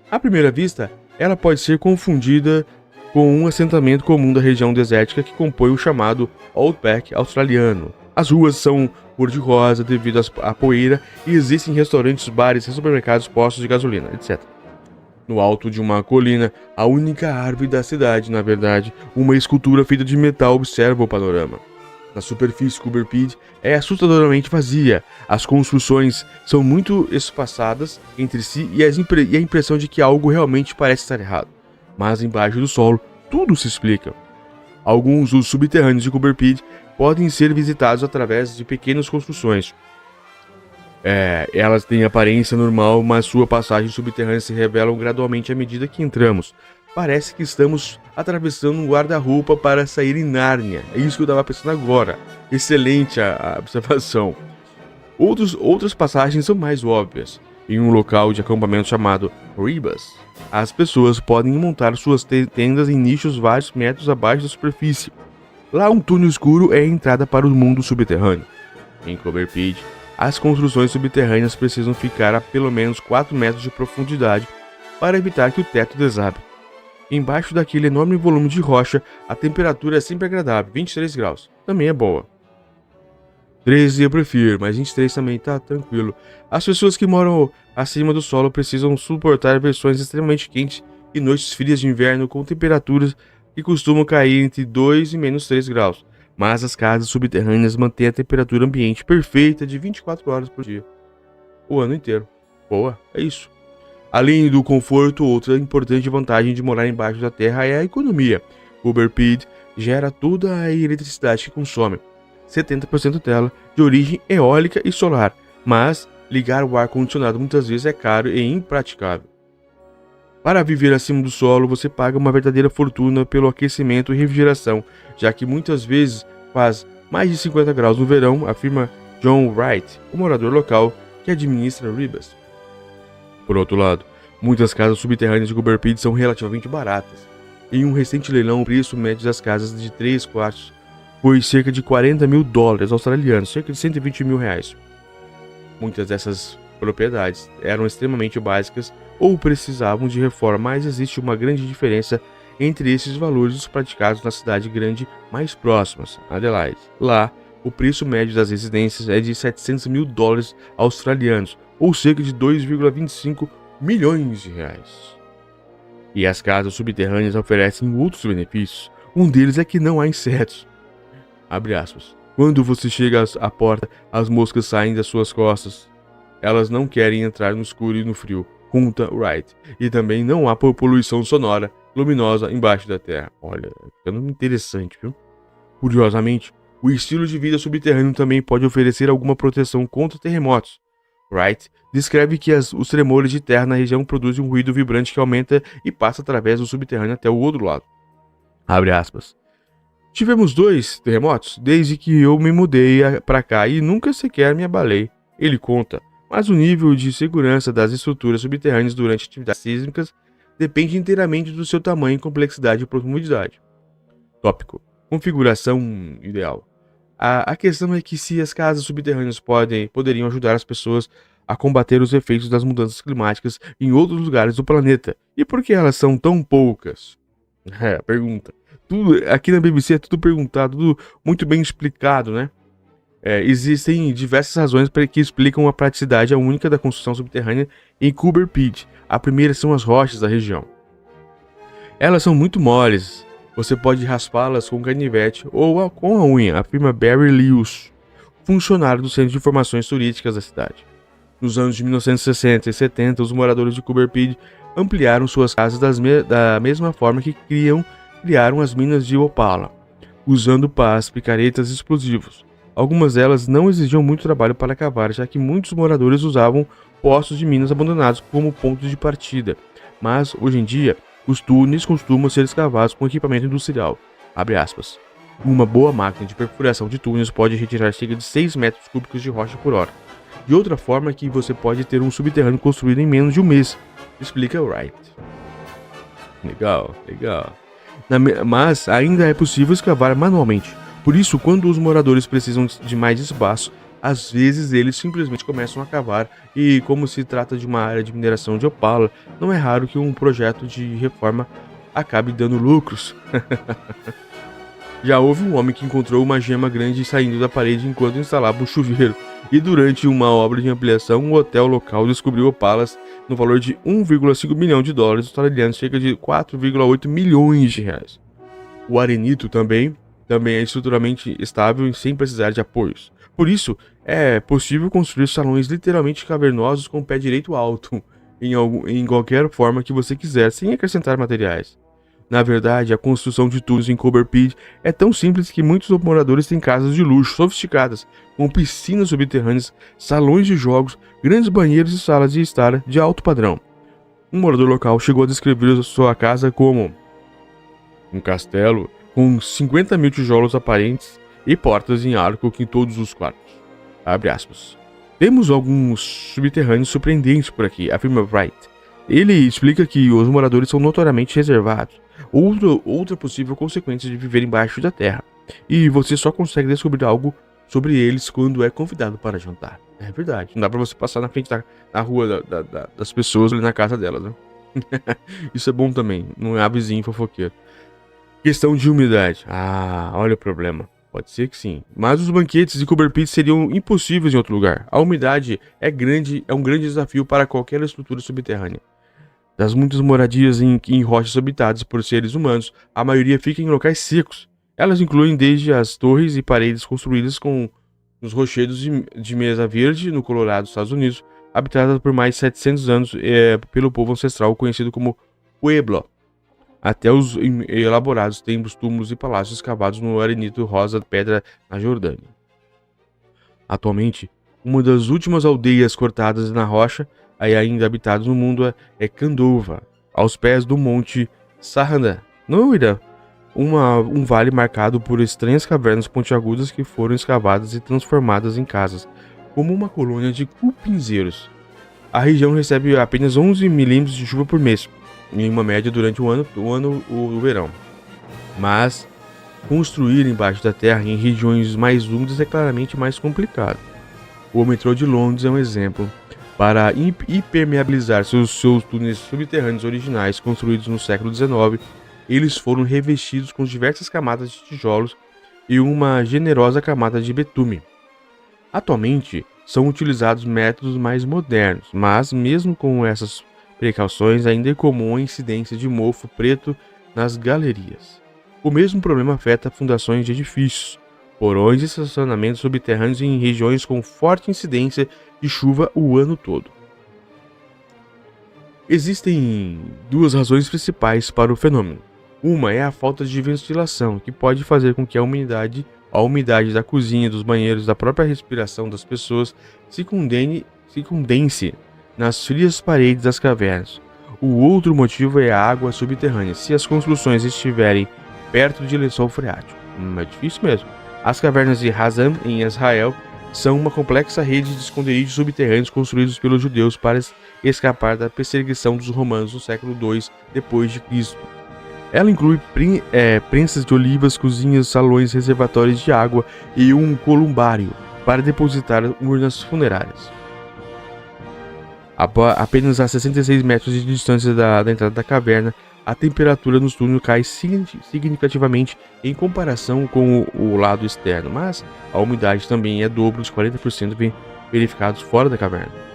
À primeira vista, ela pode ser confundida com um assentamento comum da região desértica que compõe o chamado Outback australiano. As ruas são cor-de-rosa devido à poeira e existem restaurantes, bares, supermercados, postos de gasolina, etc. No alto de uma colina, a única árvore da cidade, na verdade, uma escultura feita de metal, observa o panorama. Na superfície, Coober Pedy é assustadoramente vazia. As construções são muito espaçadas entre si e a impressão de que algo realmente parece estar errado. Mas embaixo do solo, tudo se explica. Alguns dos subterrâneos de Coober Pedy podem ser visitados através de pequenas construções. Elas têm aparência normal, mas sua passagem subterrânea se revelam gradualmente à medida que entramos. Parece que estamos atravessando um guarda-roupa para sair em Nárnia. É isso que eu estava pensando agora. Excelente a observação. Outras passagens são mais óbvias. Em um local de acampamento chamado Ribas, as pessoas podem montar suas tendas em nichos vários metros abaixo da superfície. Lá, um túnel escuro é a entrada para o mundo subterrâneo. Em Coober Pedy, as construções subterrâneas precisam ficar a pelo menos 4 metros de profundidade para evitar que o teto desabe. Embaixo daquele enorme volume de rocha, a temperatura é sempre agradável, 23 graus. Também é boa. 13 eu prefiro, mas 23 também tá tranquilo. As pessoas que moram acima do solo precisam suportar versões extremamente quentes e noites frias de inverno com temperaturas que costumam cair entre 2 e menos 3 graus. Mas as casas subterrâneas mantêm a temperatura ambiente perfeita de 24 horas por dia. O ano inteiro. Boa, é isso. Além do conforto, outra importante vantagem de morar embaixo da terra é a economia. Coober Pedy gera toda a eletricidade que consome, 70% dela de origem eólica e solar, mas ligar o ar-condicionado muitas vezes é caro e impraticável. Para viver acima do solo, você paga uma verdadeira fortuna pelo aquecimento e refrigeração, já que muitas vezes faz mais de 50 graus no verão, afirma John Wright, o morador local que administra Ribas. Por outro lado, muitas casas subterrâneas de Cooper Pedy são relativamente baratas. Em um recente leilão, o preço médio das casas de 3 quartos foi cerca de 40 mil dólares australianos, cerca de 120 mil reais. Muitas dessas propriedades eram extremamente básicas ou precisavam de reforma, mas existe uma grande diferença entre esses valores e os praticados na cidade grande mais próximas, Adelaide. Lá, o preço médio das residências é de 700 mil dólares australianos, ou cerca de 2,25 milhões de reais. E as casas subterrâneas oferecem outros benefícios. Um deles é que não há insetos. Abre aspas. Quando você chega à porta, as moscas saem das suas costas. Elas não querem entrar no escuro e no frio, conta Wright. E também não há poluição sonora luminosa embaixo da terra. Olha, ficando interessante, viu? Curiosamente, o estilo de vida subterrâneo também pode oferecer alguma proteção contra terremotos. Wright descreve que os tremores de terra na região produzem um ruído vibrante que aumenta e passa através do subterrâneo até o outro lado. Abre aspas. Tivemos 2 terremotos desde que eu me mudei para cá e nunca sequer me abalei, ele conta. Mas o nível de segurança das estruturas subterrâneas durante atividades sísmicas depende inteiramente do seu tamanho, complexidade e profundidade. Tópico. Configuração ideal. A questão é que se as casas subterrâneas poderiam ajudar as pessoas a combater os efeitos das mudanças climáticas em outros lugares do planeta. E por que elas são tão poucas? Pergunta. Tudo, aqui na BBC é tudo perguntado, tudo muito bem explicado, né? Existem diversas razões que explicam a praticidade única da construção subterrânea em Cooper Pedy. A primeira são as rochas da região. Elas são muito moles. Você pode raspá-las com canivete ou com a unha, afirma Barry Lewis, funcionário do Centro de Informações Turísticas da cidade. Nos anos de 1960 e 70, os moradores de Cooper Pedy ampliaram suas casas da mesma forma que criaram as minas de Opala, usando pás, picaretas e explosivos. Algumas delas não exigiam muito trabalho para cavar, já que muitos moradores usavam poços de minas abandonados como ponto de partida. Mas, hoje em dia, os túneis costumam ser escavados com equipamento industrial. Abre aspas. Uma boa máquina de perfuração de túneis pode retirar cerca de 6 metros cúbicos de rocha por hora. De outra forma que você pode ter um subterrâneo construído em menos de um mês, explica Wright. Legal. Mas ainda é possível escavar manualmente. Por isso, quando os moradores precisam de mais espaço, às vezes eles simplesmente começam a cavar e, como se trata de uma área de mineração de opala, não é raro que um projeto de reforma acabe dando lucros. Já houve um homem que encontrou uma gema grande saindo da parede enquanto instalava um chuveiro, e durante uma obra de ampliação, um hotel local descobriu opalas no valor de 1,5 milhão de dólares australianos, cerca de 4,8 milhões de reais. O arenito também é estruturalmente estável e sem precisar de apoios. Por isso, é possível construir salões literalmente cavernosos com o pé direito alto, em qualquer forma que você quiser, sem acrescentar materiais. Na verdade, a construção de túneis em Cooper Pedy é tão simples que muitos moradores têm casas de luxo sofisticadas, com piscinas subterrâneas, salões de jogos, grandes banheiros e salas de estar de alto padrão. Um morador local chegou a descrever sua casa como um castelo com 50 mil tijolos aparentes e portas em arco em todos os quartos. Abre aspas. Temos alguns subterrâneos surpreendentes por aqui, afirma Wright. Ele explica que os moradores são notoriamente reservados, outra possível consequência de viver embaixo da terra, e você só consegue descobrir algo sobre eles quando é convidado para jantar. É verdade, não dá pra você passar na frente da rua das pessoas ali na casa delas, né? Isso é bom também, não é vizinho fofoqueiro. Questão de umidade. Olha o problema. Pode ser que sim. Mas os banquetes de Cooper Pedy seriam impossíveis em outro lugar. A umidade é um grande desafio para qualquer estrutura subterrânea. Das muitas moradias em rochas habitadas por seres humanos, a maioria fica em locais secos. Elas incluem desde as torres e paredes construídas nos rochedos de Mesa Verde, no Colorado, Estados Unidos, habitadas por mais de 700 anos pelo povo ancestral conhecido como Pueblo, até os elaborados templos, túmulos e palácios escavados no arenito rosa pedra na Jordânia. Atualmente, uma das últimas aldeias cortadas na rocha ainda habitadas no mundo é Candova, aos pés do Monte Sarrandá, no Irã. Um vale marcado por estranhas cavernas pontiagudas que foram escavadas e transformadas em casas, como uma colônia de cupinzeiros. A região recebe apenas 11 milímetros de chuva por mês, em uma média durante o verão. Mas construir embaixo da terra em regiões mais úmidas é claramente mais complicado. O metrô de Londres é um exemplo. Para impermeabilizar seus túneis subterrâneos originais construídos no século XIX, eles foram revestidos com diversas camadas de tijolos e uma generosa camada de betume. Atualmente, são utilizados métodos mais modernos, mas mesmo com essas precauções, ainda é comum a incidência de mofo preto nas galerias. O mesmo problema afeta fundações de edifícios, porões e estacionamentos subterrâneos em regiões com forte incidência de chuva o ano todo. Existem duas razões principais para o fenômeno. Uma é a falta de ventilação, que pode fazer com que a umidade da cozinha, dos banheiros, da própria respiração das pessoas se condense nas frias paredes das cavernas. O outro motivo é a água subterrânea, se as construções estiverem perto de lençol freático. É difícil mesmo. As cavernas de Hazan, em Israel, são uma complexa rede de esconderijos subterrâneos construídos pelos judeus para escapar da perseguição dos romanos no século II d.C. Ela inclui prensas de olivas, cozinhas, salões, reservatórios de água e um columbário para depositar urnas funerárias. Apenas a 66 metros de distância da entrada da caverna, a temperatura nos túneis cai significativamente em comparação com o lado externo, mas a umidade também é dobro dos 40% verificados fora da caverna.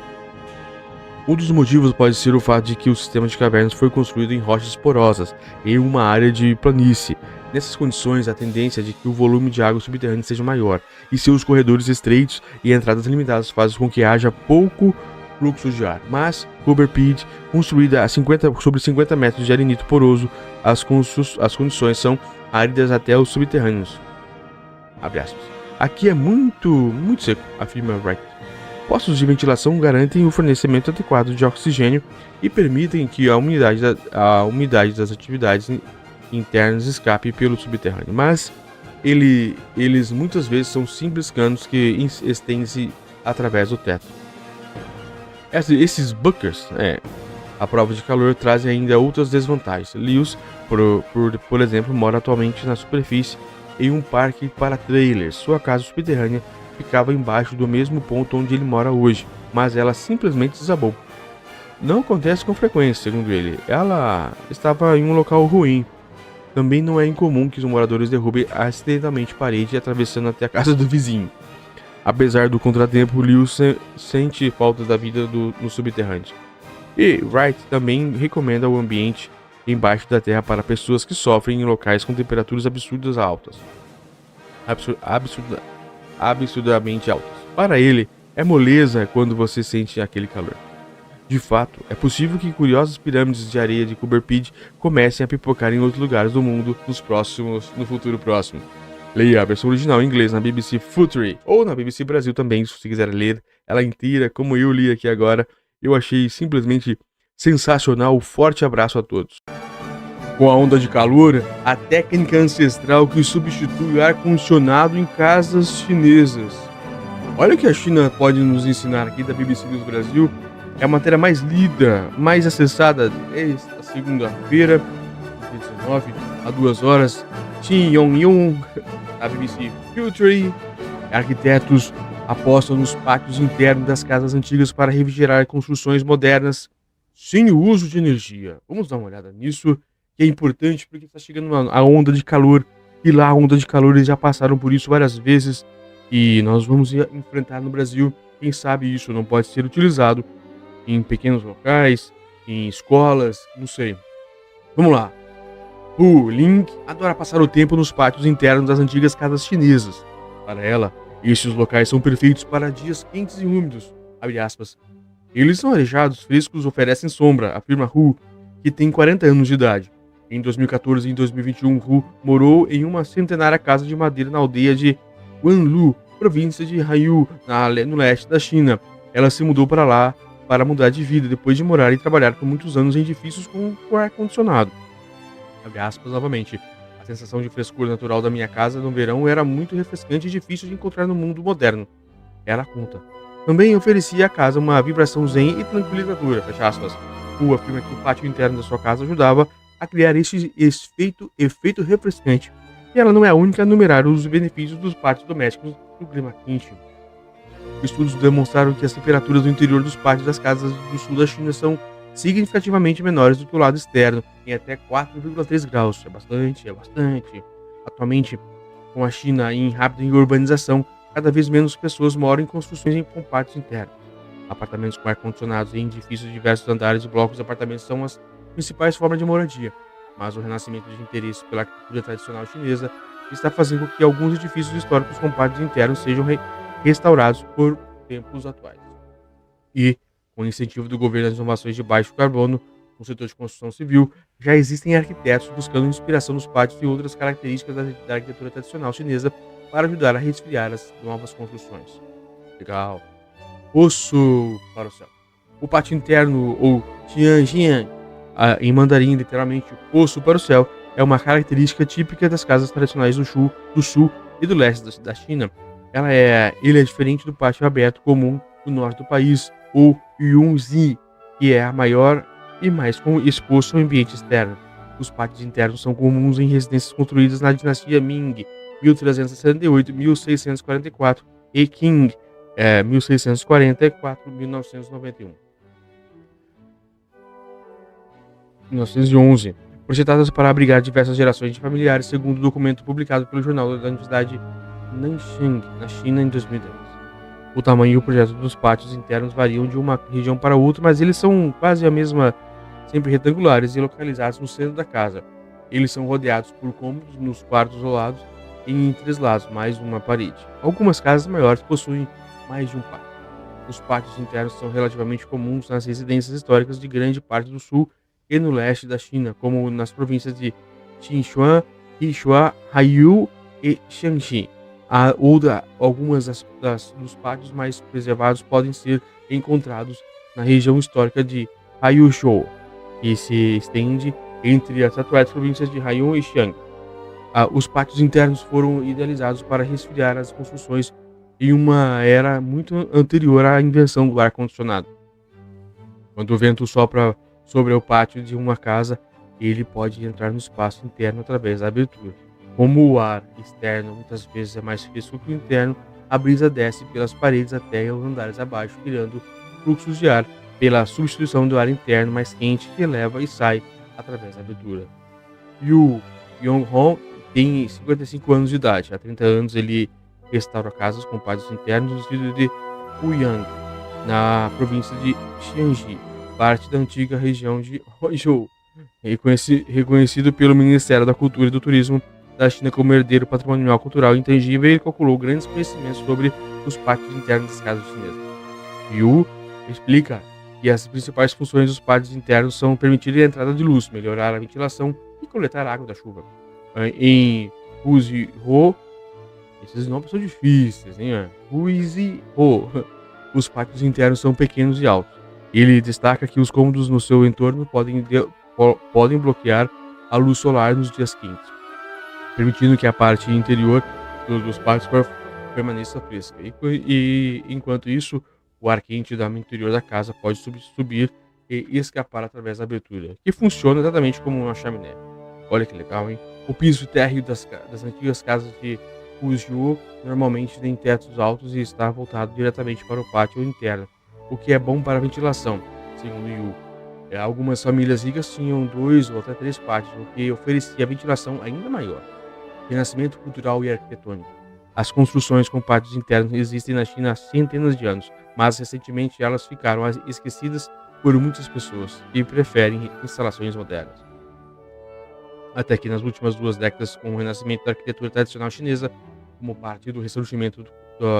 Um dos motivos pode ser o fato de que o sistema de cavernas foi construído em rochas porosas, em uma área de planície. Nessas condições, a tendência é de que o volume de água subterrânea seja maior, e seus corredores estreitos e entradas limitadas fazem com que haja pouco fluxo de ar. Mas Cooper Pit, construída sobre 50 metros de arenito poroso, as condições são áridas até os subterrâneos. Aqui é muito seco, afirma Wright. Postos de ventilação garantem o fornecimento adequado de oxigênio e permitem que a umidade das atividades internas escape pelo subterrâneo, mas eles muitas vezes são simples canos que estendem-se através do teto. Esses bunkers, a prova de calor, trazem ainda outras desvantagens. Lewis, por exemplo, mora atualmente na superfície em um parque para trailers. Sua casa subterrânea ficava embaixo do mesmo ponto onde ele mora hoje, mas ela simplesmente desabou. Não acontece com frequência, segundo ele. Ela estava em um local ruim. Também não é incomum que os moradores derrubem acidentalmente parede atravessando até a casa do vizinho. Apesar do contratempo, Lewis sente falta da vida no subterrâneo. E Wright também recomenda o ambiente embaixo da terra para pessoas que sofrem em locais com temperaturas absurdamente altas. Para ele, é moleza quando você sente aquele calor. De fato, é possível que curiosas pirâmides de areia de Cooper Pit comecem a pipocar em outros lugares do mundo no futuro próximo. Leia a versão original em inglês na BBC Future ou na BBC Brasil também, se você quiser ler ela inteira, como eu li aqui agora. Eu achei simplesmente sensacional. Forte abraço a todos. Com a onda de calor, a técnica ancestral que substitui o ar-condicionado em casas chinesas. Olha o que a China pode nos ensinar aqui da BBC News Brasil. É a matéria mais lida, mais acessada esta segunda-feira, 19, a 2 horas. Shin Yong-yong, da BBC Future. Arquitetos apostam nos pátios internos das casas antigas para refrigerar construções modernas sem o uso de energia. Vamos dar uma olhada nisso, que é importante porque está chegando a onda de calor. E lá a onda de calor, eles já passaram por isso várias vezes. E nós vamos enfrentar no Brasil. Quem sabe isso não pode ser utilizado em pequenos locais, em escolas, não sei. Vamos lá. Hu Ling adora passar o tempo nos pátios internos das antigas casas chinesas. Para ela, estes locais são perfeitos para dias quentes e úmidos. Abre aspas. Eles são arejados, frescos, oferecem sombra, afirma Hu, que tem 40 anos de idade. Em 2014 e em 2021, Hu morou em uma centenária casa de madeira na aldeia de Wanlu, província de Haiyu, no leste da China. Ela se mudou para lá para mudar de vida depois de morar e trabalhar por muitos anos em edifícios com ar-condicionado. Abre aspas novamente. A sensação de frescor natural da minha casa no verão era muito refrescante e difícil de encontrar no mundo moderno. Ela conta. Também oferecia à casa uma vibração zen e tranquilizadora, fecha aspas. Hu afirma que o pátio interno da sua casa ajudava a criar este efeito refrescante. E ela não é a única a enumerar os benefícios dos pátios domésticos do clima quente. Estudos demonstraram que as temperaturas do interior dos pátios das casas do sul da China são significativamente menores do que o lado externo, em até 4,3 graus. É bastante. Atualmente, com a China em rápida urbanização, cada vez menos pessoas moram em construções com pátios internos. Apartamentos com ar-condicionados em edifícios de diversos andares e blocos de apartamentos são as principais formas de moradia, mas o renascimento de interesse pela arquitetura tradicional chinesa está fazendo com que alguns edifícios históricos com pátios internos sejam restaurados por tempos atuais. E, com o incentivo do governo às inovações de baixo carbono no setor de construção civil, já existem arquitetos buscando inspiração nos pátios e outras características da arquitetura tradicional chinesa para ajudar a resfriar as novas construções. Legal. Poço para o céu. O pátio interno, ou Tianjian, em mandarim, literalmente, poço para o céu, é uma característica típica das casas tradicionais do sul e do leste da China. Ele é diferente do pátio aberto comum do norte do país, ou Yunzi, que é a maior e mais exposto ao ambiente externo. Os pátios internos são comuns em residências construídas na dinastia Ming, 1368-1644, e Qing, 1644-1911, projetadas para abrigar diversas gerações de familiares, segundo o documento publicado pelo jornal da Universidade Nanxing, na China, em 2010. O tamanho e o projeto dos pátios internos variam de uma região para outra, mas eles são quase a mesma, sempre retangulares e localizados no centro da casa. Eles são rodeados por cômodos nos quartos isolados e em 3 lados, mais uma parede. Algumas casas maiores possuem mais de um pátio. Os pátios internos são relativamente comuns nas residências históricas de grande parte do sul e no leste da China, como nas províncias de Sichuan, Sichuan, Haiyu e Shanxi. Algumas dos pátios mais preservados podem ser encontrados na região histórica de Haiyuzhou, que se estende entre as atuais províncias de Haiyun e Xiang. Os pátios internos foram idealizados para resfriar as construções em uma era muito anterior à invenção do ar-condicionado. Quando o vento sopra sobre o pátio de uma casa, ele pode entrar no espaço interno através da abertura. Como o ar externo muitas vezes é mais fresco que o interno, a brisa desce pelas paredes até os andares abaixo, criando fluxos de ar pela substituição do ar interno mais quente que eleva e sai através da abertura. Yu Yonghong tem 55 anos de idade. Há 30 anos ele restaura casas com pátios internos no distrito de Huyang, na província de Xiangji, parte da antiga região de Huizhou, reconhecido pelo Ministério da Cultura e do Turismo da China como herdeiro patrimonial cultural intangível. Ele calculou grandes conhecimentos sobre os pátios internos das casas chinesas. Yu explica que as principais funções dos pátios internos são permitir a entrada de luz, melhorar a ventilação e coletar água da chuva. Em Huizhou, esses nomes são difíceis, hein? Huizhou, os pátios internos são pequenos e altos. Ele destaca que os cômodos no seu entorno podem bloquear a luz solar nos dias quentes, permitindo que a parte interior dos pátios permaneça fresca. E enquanto isso, o ar quente do interior da casa pode subir e escapar através da abertura, que funciona exatamente como uma chaminé. Olha que legal, hein? O piso térreo das antigas casas de Huizhou normalmente tem tetos altos e está voltado diretamente para o pátio interno, o que é bom para a ventilação, segundo Yu. Algumas famílias ricas tinham 2 ou até 3 pátios, o que oferecia ventilação ainda maior. Renascimento cultural e arquitetônico. As construções com pátios internos existem na China há centenas de anos, mas recentemente elas ficaram esquecidas por muitas pessoas que preferem instalações modernas. Até que nas últimas 2 décadas, com o renascimento da arquitetura tradicional chinesa, como parte do ressurgimento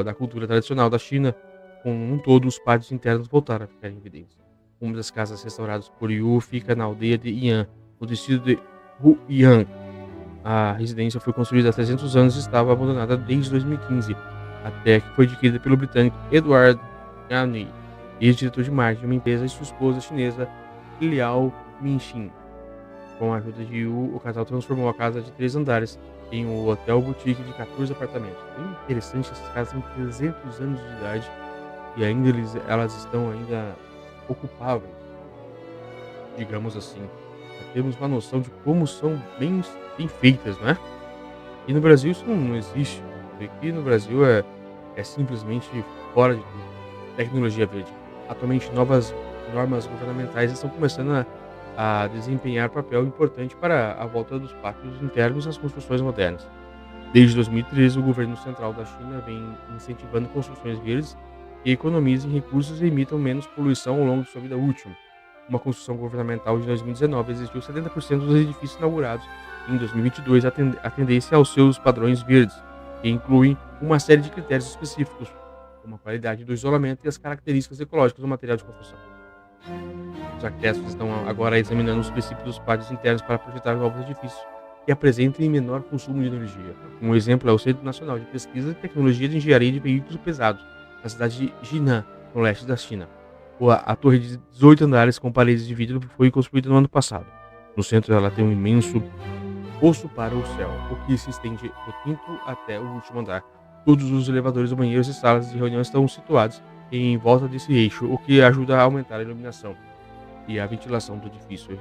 da cultura tradicional da China, como um todo, os pátios internos voltaram a ficar em evidência. Uma das casas restauradas por Yu fica na aldeia de Yan, no distrito de Huyang. A residência foi construída há 300 anos e estava abandonada desde 2015, até que foi adquirida pelo britânico Edward Yanni ex-diretor de marketing de uma empresa, e sua esposa chinesa, Liao Mingxin. Com a ajuda de Yu, o casal transformou a casa de 3 andares em um hotel boutique de 14 apartamentos. Bem interessante, essas casas têm 300 anos de idade e ainda elas estão ainda ocupáveis, digamos assim. Pra termos uma noção de como são bem feitas, né? E no Brasil isso não existe. Aqui no Brasil é simplesmente fora de tudo. Tecnologia verde. Atualmente, novas normas governamentais estão começando a desempenhar papel importante para a volta dos pátios internos às construções modernas. Desde 2013, o governo central da China vem incentivando construções verdes que economizem recursos e emitam menos poluição ao longo de sua vida útil. Uma construção governamental de 2019 exigiu 70% dos edifícios inaugurados em 2022 atendessem aos seus padrões verdes, que incluem uma série de critérios específicos, como a qualidade do isolamento e as características ecológicas do material de construção. Os arquitetos estão agora examinando os princípios dos pátios internos para projetar novos edifícios que apresentem menor consumo de energia. Um exemplo é o Centro Nacional de Pesquisa e Tecnologia de Engenharia de Veículos Pesados, na cidade de Jinan, no leste da China. A torre de 18 andares com paredes de vidro foi construída no ano passado. No centro ela tem um imenso poço para o céu, o que se estende do quinto até o último andar. Todos os elevadores, banheiros e salas de reunião estão situados em volta desse eixo, o que ajuda a aumentar a iluminação e a ventilação do edifício,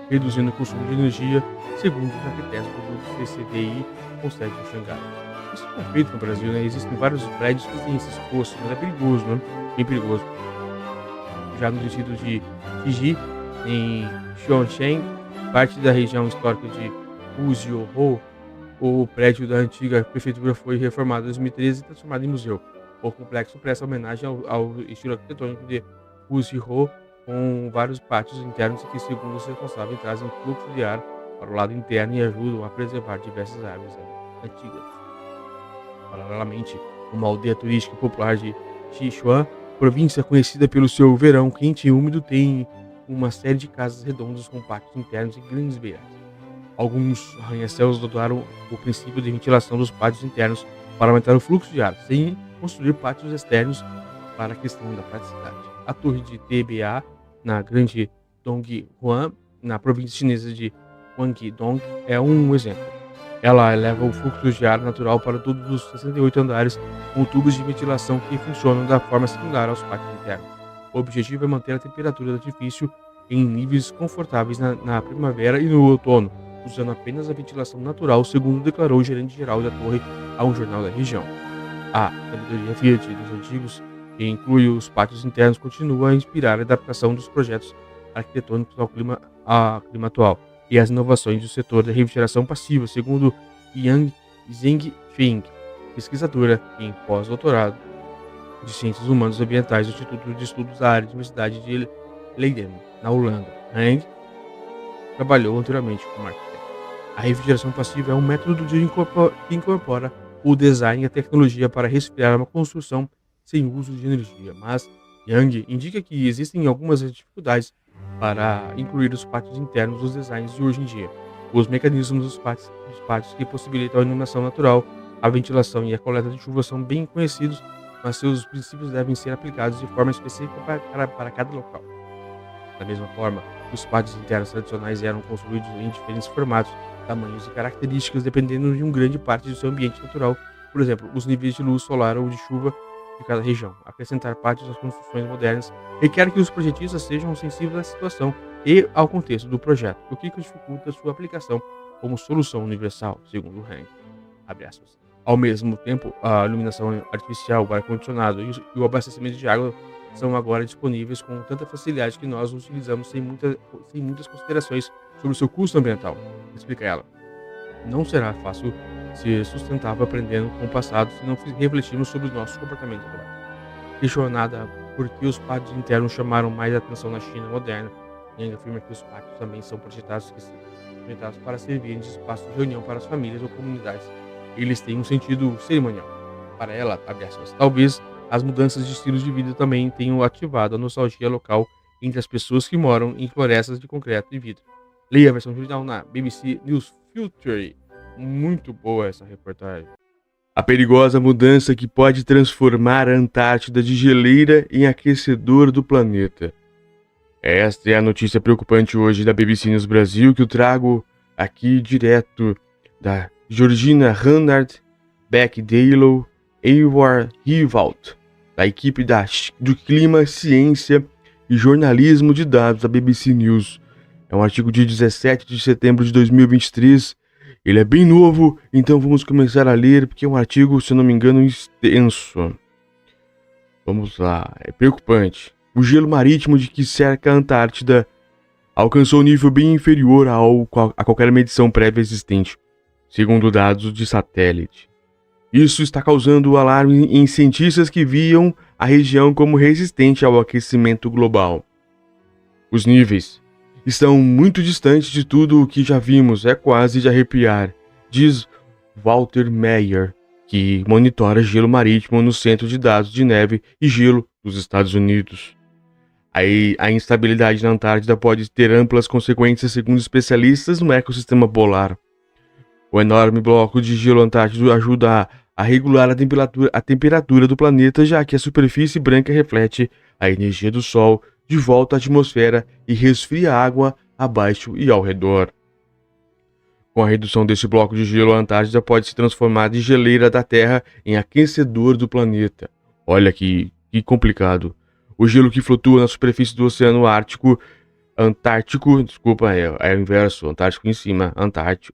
reduzindo o consumo de energia, segundo os arquitetos do CCDI, com sede em Xangai. Isso não é feito no Brasil, né? Existem vários prédios que têm esses postos, mas é perigoso, né? Bem perigoso. Já no distrito de Tiji, em Xuancheng, parte da região histórica de Wujiuhou, o prédio da antiga prefeitura foi reformado em 2013 e transformado em museu. O complexo presta homenagem ao estilo arquitetônico de Wujiuhou, com vários pátios internos que, segundo os responsáveis, trazem fluxo de ar para o lado interno e ajudam a preservar diversas árvores antigas. Paralelamente, uma aldeia turística popular de Sichuan, província conhecida pelo seu verão quente e úmido, tem uma série de casas redondas com pátios internos e grandes beiras. Alguns arranha-céus adotaram o princípio de ventilação dos pátios internos para aumentar o fluxo de ar, sem construir pátios externos para a questão da praticidade. A torre de TBA, na Grande Donghuan, na província chinesa de Guangdong, é um exemplo. Ela eleva o fluxo de ar natural para todos os 68 andares, com tubos de ventilação que funcionam da forma similar aos pátios internos. O objetivo é manter a temperatura do edifício em níveis confortáveis na primavera e no outono, usando apenas a ventilação natural, segundo declarou o gerente-geral da torre a um jornal da região. A sabedoria Fiat dos antigos, que inclui os pátios internos, continua a inspirar a adaptação dos projetos arquitetônicos ao clima atual e as inovações do setor da refrigeração passiva, segundo Yang Zhengfeng, pesquisadora em pós-doutorado de Ciências Humanas e Ambientais do Instituto de Estudos da Área da Universidade de Leiden, na Holanda. Yang trabalhou anteriormente como arquiteto. A refrigeração passiva é um método que incorpora o design e a tecnologia para resfriar uma construção sem uso de energia, mas Yang indica que existem algumas dificuldades para incluir os pátios internos nos designs de hoje em dia. Os mecanismos dos pátios que possibilitam a iluminação natural, a ventilação e a coleta de chuva são bem conhecidos, mas seus princípios devem ser aplicados de forma específica para cada local. Da mesma forma, os pátios internos tradicionais eram construídos em diferentes formatos, tamanhos e características dependendo de uma grande parte do seu ambiente natural, por exemplo, os níveis de luz solar ou de chuva de cada região. Acrescentar pátios às construções modernas requer que os projetistas sejam sensíveis à situação e ao contexto do projeto, o que dificulta sua aplicação como solução universal, segundo Hang. Ao mesmo tempo, a iluminação artificial, o ar-condicionado e o abastecimento de água são agora disponíveis com tanta facilidade que nós os utilizamos sem muitas considerações sobre o seu custo ambiental, explica ela. Não será fácil ser sustentável aprendendo com o passado se não refletirmos sobre os nossos comportamentos atuais. Questionada por que os pátios internos chamaram mais atenção na China moderna, Yang afirma que os pátios também são projetados para servirem de espaço de reunião para as famílias ou comunidades. Eles têm um sentido cerimonial. Para ela, talvez as mudanças de estilos de vida também tenham ativado a nostalgia local entre as pessoas que moram em florestas de concreto e vidro. Leia a versão original na BBC News Future. Muito boa essa reportagem. A perigosa mudança que pode transformar a Antártida de geleira em aquecedor do planeta. Esta é a notícia preocupante hoje da BBC News Brasil, que eu trago aqui direto da Georgina Reinhardt, Beck Dalow, Eivor Riewald, da equipe do Clima, Ciência e Jornalismo de Dados da BBC News. É um artigo de 17 de setembro de 2023. Ele é bem novo, então vamos começar a ler, porque é um artigo, se eu não me engano, extenso. Vamos lá, é preocupante. O gelo marítimo de que cerca a Antártida alcançou um nível bem inferior a qualquer medição prévia existente, segundo dados de satélite. Isso está causando alarme em cientistas que viam a região como resistente ao aquecimento global. Os níveis estão muito distantes de tudo o que já vimos, é quase de arrepiar, diz Walter Meyer, que monitora gelo marítimo no Centro de Dados de Neve e Gelo dos Estados Unidos. A instabilidade na Antártida pode ter amplas consequências, segundo especialistas no ecossistema polar. O enorme bloco de gelo antártico ajuda a regular a temperatura do planeta, já que a superfície branca reflete a energia do Sol de volta à atmosfera e resfria a água abaixo e ao redor. Com a redução desse bloco de gelo, a Antártida pode se transformar de geleira da Terra em aquecedor do planeta. Olha que complicado. O gelo que flutua na superfície do Oceano Antártico, é o inverso, Antártico em cima,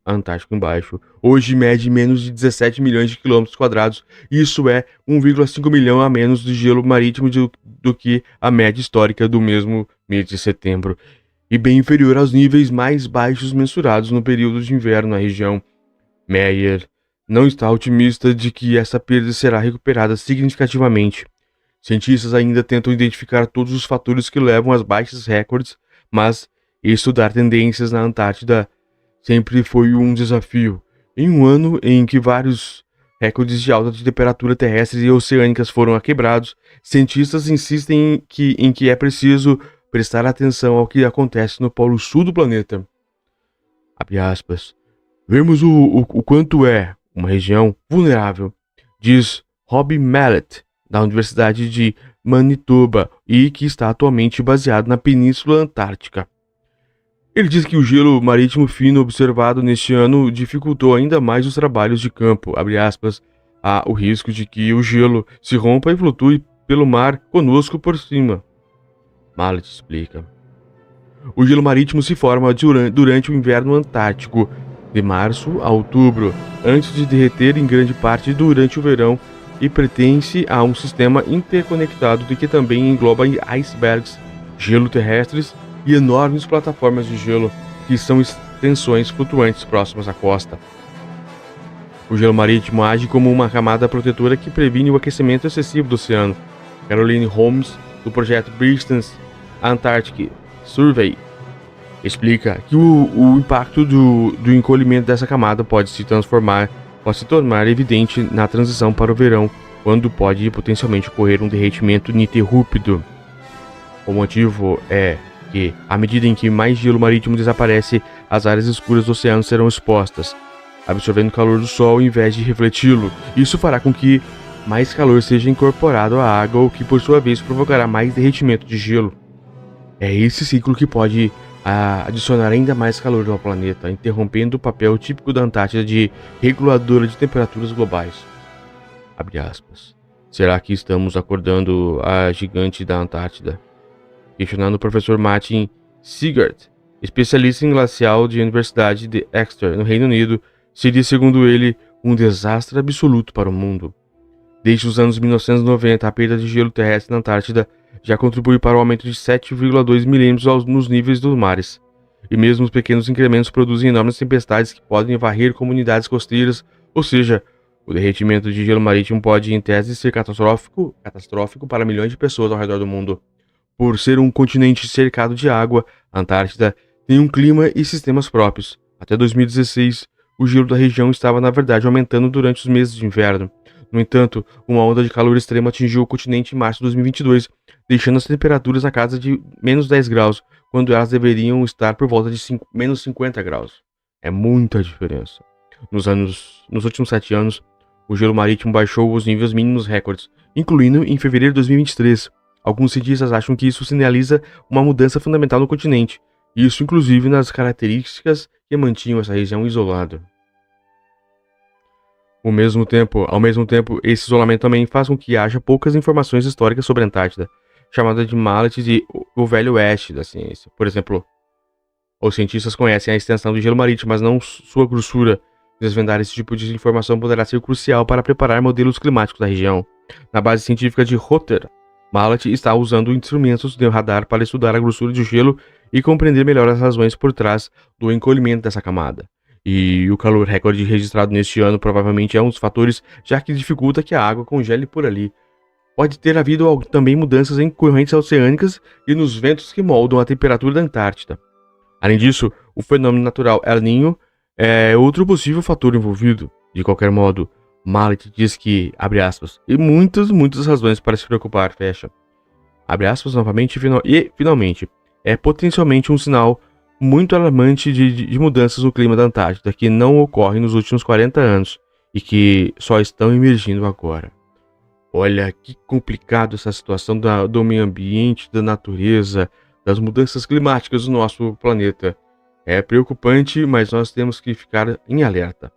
Antártico embaixo, hoje mede menos de 17 milhões de quilômetros quadrados, isso é 1,5 milhão a menos de gelo marítimo do que a média histórica do mesmo mês de setembro, e bem inferior aos níveis mais baixos mensurados no período de inverno na região. Meyer não está otimista de que essa perda será recuperada significativamente. Cientistas ainda tentam identificar todos os fatores que levam às baixas recordes, mas estudar tendências na Antártida sempre foi um desafio. Em um ano em que vários recordes de alta temperatura terrestres e oceânicas foram quebrados, cientistas insistem em que é preciso prestar atenção ao que acontece no polo sul do planeta. Abre aspas. Vemos o quanto é uma região vulnerável, diz Rob Mallet, da Universidade de Manitoba, e que está atualmente baseado na Península Antártica. Ele diz que o gelo marítimo fino observado neste ano dificultou ainda mais os trabalhos de campo. Abre aspas, há o risco de que o gelo se rompa e flutue pelo mar conosco por cima. Mallet explica. O gelo marítimo se forma durante o inverno antártico, de março a outubro, antes de derreter em grande parte durante o verão, e pertence a um sistema interconectado que também engloba icebergs, gelo terrestres e enormes plataformas de gelo, que são extensões flutuantes próximas à costa. O gelo marítimo age como uma camada protetora que previne o aquecimento excessivo do oceano. Caroline Holmes, do projeto Britain's Antarctic Survey, explica que o impacto do encolhimento dessa camada pode se tornar evidente na transição para o verão, quando pode potencialmente ocorrer um derretimento ininterrupto. O motivo é que, à medida em que mais gelo marítimo desaparece, as áreas escuras do oceano serão expostas, absorvendo o calor do Sol em vez de refleti-lo. Isso fará com que mais calor seja incorporado à água, o que por sua vez provocará mais derretimento de gelo. É esse ciclo que pode adicionar ainda mais calor ao planeta, interrompendo o papel típico da Antártida de reguladora de temperaturas globais. Abre aspas. Será que estamos acordando a gigante da Antártida? Questionando o professor Martin Sigart, especialista em glacial de Universidade de Exeter, no Reino Unido, seria, segundo ele, um desastre absoluto para o mundo. Desde os anos 1990, a perda de gelo terrestre na Antártida já contribui para o aumento de 7,2 milímetros nos níveis dos mares. E mesmo os pequenos incrementos produzem enormes tempestades que podem varrer comunidades costeiras, ou seja, o derretimento de gelo marítimo pode, em tese, ser catastrófico para milhões de pessoas ao redor do mundo. Por ser um continente cercado de água, a Antártida tem um clima e sistemas próprios. Até 2016, o gelo da região estava, na verdade, aumentando durante os meses de inverno. No entanto, uma onda de calor extremo atingiu o continente em março de 2022, deixando as temperaturas na casa de menos 10 graus, quando elas deveriam estar por volta de menos 50 graus. É muita diferença. Nos últimos 7 anos, O gelo marítimo baixou os níveis mínimos recordes, incluindo em fevereiro de 2023. Alguns cientistas acham que isso sinaliza uma mudança fundamental no continente, isso inclusive nas características que mantinham essa região isolada. Ao mesmo tempo, esse isolamento também faz com que haja poucas informações históricas sobre a Antártida, chamada de Mallet de o Velho Oeste da ciência. Por exemplo, os cientistas conhecem a extensão do gelo marítimo, mas não sua grossura. Desvendar esse tipo de informação poderá ser crucial para preparar modelos climáticos da região. Na base científica de Rotter, Mallet está usando instrumentos de radar para estudar a grossura do gelo e compreender melhor as razões por trás do encolhimento dessa camada. E o calor recorde registrado neste ano provavelmente é um dos fatores, já que dificulta que a água congele por ali. Pode ter havido também mudanças em correntes oceânicas e nos ventos que moldam a temperatura da Antártida. Além disso, o fenômeno natural El Niño é outro possível fator envolvido. De qualquer modo, Mallet diz que, abre aspas, e muitas razões para se preocupar, fecha. Abre aspas novamente e finalmente, é potencialmente um sinal muito alarmante de mudanças no clima da Antártida que não ocorrem nos últimos 40 anos e que só estão emergindo agora. Olha que complicado essa situação do meio ambiente, da natureza, das mudanças climáticas do nosso planeta. É preocupante, mas nós temos que ficar em alerta.